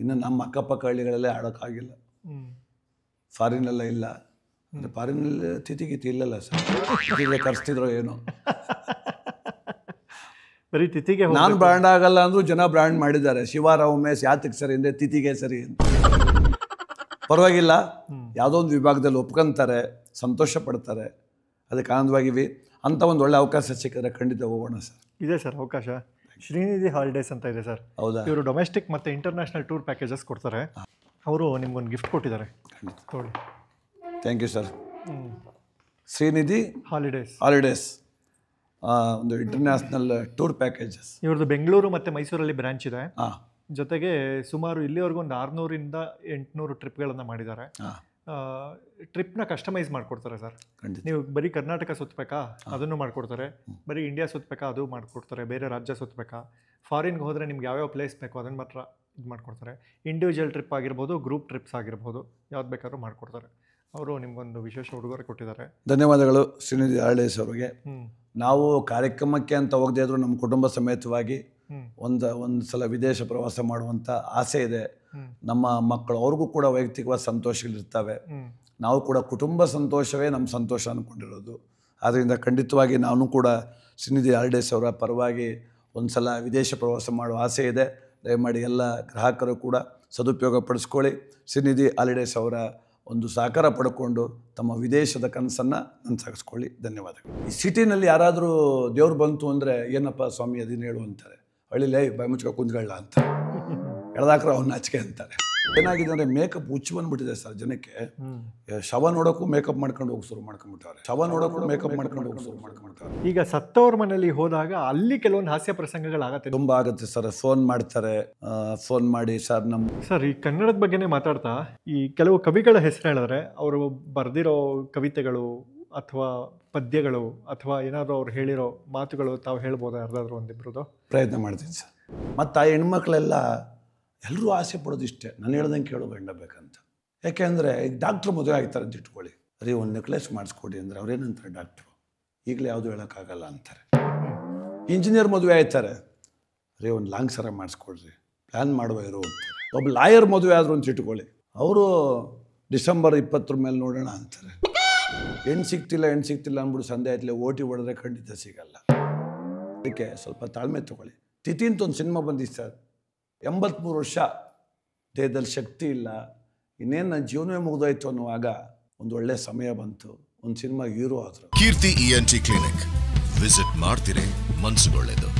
ಇನ್ನು ನಮ್ಮ ಅಕ್ಕಪಕ್ಕ ಹಳ್ಳಿಗಳಲ್ಲೇ ಆಡೋಕ್ಕಾಗಿಲ್ಲ. ಫಾರಿನೆಲ್ಲ ಇಲ್ಲ. ಅಂದರೆ ಫಾರಿನಲ್ಲಿ ತಿಥಿಗಿತಿ ಇಲ್ಲಲ್ಲ ಸರ್. ಕರೆಸ್ತಿದ್ರು ಏನೋ. ಬರೀ ತಿಥಿಗೆ ನಾನು ಬ್ರ್ಯಾಂಡ್ ಆಗಲ್ಲ ಅಂದರೂ ಜನ ಬ್ರ್ಯಾಂಡ್ ಮಾಡಿದ್ದಾರೆ. ಶಿವರಾವ್ ಉಮೇಶ್ ಯಾತಕ್ಕೆ ಸರಿ ಅಂದರೆ ತಿಥಿಗೆ ಸರಿ ಅಂತ. ಪರವಾಗಿಲ್ಲ, ಯಾವುದೋ ಒಂದು ವಿಭಾಗದಲ್ಲಿ ಒಪ್ಕೊಂತಾರೆ, ಸಂತೋಷ ಪಡ್ತಾರೆ. ಅದಕ್ಕೆ ಆನಂದವಾಗಿವಿ. ಅಂಥ ಒಂದು ಒಳ್ಳೆ ಅವಕಾಶ ಸಿಕ್ಕಿದ್ರೆ ಖಂಡಿತ ಹೋಗೋಣ ಸರ್. ಇದೆ ಸರ್ ಅವಕಾಶ. ಶ್ರೀನಿಧಿ ಹಾಲಿಡೇಸ್ ಅಂತ ಇದೆ ಸರ್. ಹೌದಾ? ಇವರು ಡೊಮೆಸ್ಟಿಕ್ ಮತ್ತು ಇಂಟರ್ನ್ಯಾಷನಲ್ ಟೂರ್ ಪ್ಯಾಕೇಜಸ್ ಕೊಡ್ತಾರೆ. ಅವರು ನಿಮ್ಗೊಂದು ಗಿಫ್ಟ್ ಕೊಟ್ಟಿದ್ದಾರೆ. ಖಂಡಿತ. ನೋಡಿ. Thank you sir. Srinidhi holidays ಒಂದು ಇಂಟರ್ನ್ಯಾಷನಲ್ ಟೂರ್ ಪ್ಯಾಕೇಜಸ್. ಇವ್ರದ್ದು ಬೆಂಗಳೂರು ಮತ್ತು ಮೈಸೂರಲ್ಲಿ ಬ್ರಾಂಚ್ ಇದೆ. ಹಾಂ. ಜೊತೆಗೆ ಸುಮಾರು ಇಲ್ಲಿವರೆಗೂ ಒಂದು 600ರಿಂದ 800 ಟ್ರಿಪ್ಗಳನ್ನು ಮಾಡಿದ್ದಾರೆ. ಟ್ರಿಪ್ನ ಕಸ್ಟಮೈಸ್ ಮಾಡಿಕೊಡ್ತಾರೆ ಸರ್. ನೀವು ಬರೀ ಕರ್ನಾಟಕ ಸುತ್ತಬೇಕಾ, ಅದನ್ನು ಮಾಡಿಕೊಡ್ತಾರೆ. ಬರೀ ಇಂಡಿಯಾ ಸುತ್ತಬೇಕಾ, ಅದು ಮಾಡಿಕೊಡ್ತಾರೆ. ಬೇರೆ ರಾಜ್ಯ ಸುತ್ತಬೇಕಾ, ಫಾರಿನ್ಗೆ ಹೋದರೆ ನಿಮ್ಗೆ ಯಾವ್ಯಾವ ಪ್ಲೇಸ್ ಬೇಕೋ ಅದನ್ನು ಮಾತ್ರ ಇದು ಮಾಡಿಕೊಡ್ತಾರೆ. ಇಂಡಿವಿಜುವಲ್ ಟ್ರಿಪ್ ಆಗಿರ್ಬೋದು, ಗ್ರೂಪ್ ಟ್ರಿಪ್ಸ್ ಆಗಿರ್ಬೋದು, ಯಾವ್ದು ಬೇಕಾದ್ರೂ ಮಾಡಿಕೊಡ್ತಾರೆ. ಅವರು ನಿಮ್ಗೊಂದು ವಿಶೇಷ ಉಡುಗೊರೆ ಕೊಟ್ಟಿದ್ದಾರೆ. ಧನ್ಯವಾದಗಳು ಶ್ರೀನಿಧಿ ಹಾಲಿಡೇಸ್ ಅವರಿಗೆ. ನಾವು ಕಾರ್ಯಕ್ರಮಕ್ಕೆ ಅಂತ ಹೋಗದೇ ಇದ್ರು ನಮ್ಮ ಕುಟುಂಬ ಸಮೇತವಾಗಿ ಒಂದು ಸಲ ವಿದೇಶ ಪ್ರವಾಸ ಮಾಡುವಂಥ ಆಸೆ ಇದೆ. ನಮ್ಮ ಮಕ್ಕಳು ಅವ್ರಿಗೂ ಕೂಡ ವೈಯಕ್ತಿಕವಾದ ಸಂತೋಷಗಳಿರ್ತವೆ. ನಾವು ಕೂಡ ಕುಟುಂಬ ಸಂತೋಷವೇ ನಮ್ಮ ಸಂತೋಷ ಅಂದ್ಕೊಂಡಿರೋದು. ಆದ್ದರಿಂದ ಖಂಡಿತವಾಗಿ ನಾನು ಕೂಡ ಶ್ರೀನಿಧಿ ಹಾಲಿಡೇಸ್ ಅವರ ಪರವಾಗಿ ಒಂದು ಸಲ ವಿದೇಶ ಪ್ರವಾಸ ಮಾಡುವ ಆಸೆ ಇದೆ. ದಯಮಾಡಿ ಎಲ್ಲ ಗ್ರಾಹಕರು ಕೂಡ ಸದುಪಯೋಗ ಪಡಿಸ್ಕೊಳ್ಳಿ. ಶ್ರೀನಿಧಿ ಹಾಲಿಡೇಸ್ ಅವರ ಒಂದು ಸಹಕಾರ ಪಡ್ಕೊಂಡು ತಮ್ಮ ವಿದೇಶದ ಕನಸನ್ನು ನನಸಾಗಿಸ್ಕೊಳ್ಳಿ. ಧನ್ಯವಾದಗಳು. ಈ ಸಿಟಿನಲ್ಲಿ ಯಾರಾದರೂ ದೇವ್ರು ಬಂತು ಅಂದರೆ ಏನಪ್ಪ ಸ್ವಾಮಿ ಅದನ್ನು ಹೇಳು ಅಂತಾರೆ. ಹಳ್ಳಿಲೇ ಬಾಯಿ ಮುಚ್ಕೊ ಕುಂತ್ಕೊಳ್ಳ ಅಂತ ಎಳ್ದಾಕ್ರೆ ಅವ್ನ ನಾಚಿಕೆ ಅಂತಾರೆ. ಏನಾಗಿದೆ ಅಂದರೆ ಮೇಕಪ್ ಹುಚ್ಚು ಬಂದ್ಬಿಟ್ಟಿದೆ ಸರ್ ಜನಕ್ಕೆ. ಶವ ನೋಡೋಕ್ಕೂ ಮೇಕಪ್ ಮಾಡ್ಕೊಂಡು ಹೋಗಿ ಶುರು ಮಾಡ್ಕೊಂಡ್ಬಿಟ್ಟವ್ರೆ. ಶವ ನೋಡೋಕ್ಕೂ ಮೇಕಪ್ ಮಾಡ್ಕೊಂಡು ಹೋಗಿ ಶುರು ಮಾಡ್ಕೊಂಡ್ಬಿಟ್ಟವ್ರೆ. ಈಗ ಸತ್ತವ್ರ ಮನೇಲಿ ಹೋದಾಗ ಅಲ್ಲಿ ಕೆಲವೊಂದು ಹಾಸ್ಯ ಪ್ರಸಂಗಗಳಾಗತ್ತೆ. ತುಂಬ ಆಗುತ್ತೆ ಸರ್. ಫೋನ್ ಮಾಡ್ತಾರೆ, ಫೋನ್ ಮಾಡಿ ಸರ್ ಸರ್ ಈ ಕನ್ನಡದ ಬಗ್ಗೆನೇ ಮಾತಾಡ್ತಾ ಈ ಕೆಲವು ಕವಿಗಳ ಹೆಸರು ಹೇಳಿದ್ರೆ ಅವರು ಬರೆದಿರೋ ಕವಿತೆಗಳು ಅಥವಾ ಪದ್ಯಗಳು ಅಥವಾ ಏನಾದರೂ ಅವ್ರು ಹೇಳಿರೋ ಮಾತುಗಳು ತಾವು ಹೇಳ್ಬೋದು ಯಾರ್ದಾದ್ರು ಒಂದಿಬ್ರದ್ದು? ಪ್ರಯತ್ನ ಮಾಡ್ತೀನಿ ಸರ್. ಮತ್ತು ಆ ಹೆಣ್ಮಕ್ಳೆಲ್ಲ ಎಲ್ಲರೂ ಆಸೆ ಪಡೋದು ಇಷ್ಟೇ, ನಾನು ಹೇಳ್ದಂಗೆ ಕೇಳೋ ಗಂಡ ಬೇಕಂತ. ಯಾಕೆಂದರೆ ಈಗ ಡಾಕ್ಟ್ರು ಮದುವೆ ಆಗ್ತಾರೆ ಅಂತ ಇಟ್ಕೊಳ್ಳಿ, ರೀ ಒಂದು ನೆಕ್ಲೆಸ್ ಮಾಡಿಸ್ಕೊಡಿ ಅಂದರೆ ಅವ್ರೇನಂತಾರೆ ಡಾಕ್ಟ್ರು, ಈಗಲೇ ಯಾವುದು ಹೇಳೋಕ್ಕಾಗಲ್ಲ ಅಂತಾರೆ. ಇಂಜಿನಿಯರ್ ಮದುವೆ ಆಯ್ತಾರೆ, ರೀ ಒಂದು ಲಾಂಗ್ ಸರ ಮಾಡಿಸ್ಕೊಡ್ರಿ, ಪ್ಲ್ಯಾನ್ ಮಾಡುವ ಇರೋ ಅಂತಾರೆ. ಒಬ್ಬ ಲಾಯರ್ ಮದುವೆ ಆದರು ಅಂತ ಇಟ್ಕೊಳ್ಳಿ, ಅವರು ಡಿಸೆಂಬರ್ 20 ಮೇಲೆ ನೋಡೋಣ ಅಂತಾರೆ. ಹೆಣ್ಣು ಸಿಗ್ತಿಲ್ಲ ಅಂದ್ಬಿಟ್ಟು ಸಂದೆ ಆಯ್ತಲೇ ಓಟಿ ಹೊಡೆದ್ರೆ ಖಂಡಿತ ಸಿಗಲ್ಲ. ಅದಕ್ಕೆ ಸ್ವಲ್ಪ ತಾಳ್ಮೆ ತೊಗೊಳ್ಳಿ. ತಿಥಿ ಅಂತ ಒಂದು ಸಿನಿಮಾ ಬಂದಿತ್ತು ಸರ್, 83 ವರ್ಷ, ದೇಹದಲ್ಲಿ ಶಕ್ತಿ ಇಲ್ಲ, ಇನ್ನೇನು ನನ್ನ ಜೀವನವೇ ಮುಗಿದೋಯ್ತು ಅನ್ನುವಾಗ ಒಂದು ಒಳ್ಳೆ ಸಮಯ ಬಂತು, ಒಂದು ಸಿನಿಮಾ ಹೀರೋ ಆದರು. ಕೀರ್ತಿ ENT ಕ್ಲಿನಿಕ್ ವಿಸಿಟ್ ಮಾಡ್ತೀರಿ, ಮನಸ್ಸುಗೊಳ್ಳೆದು.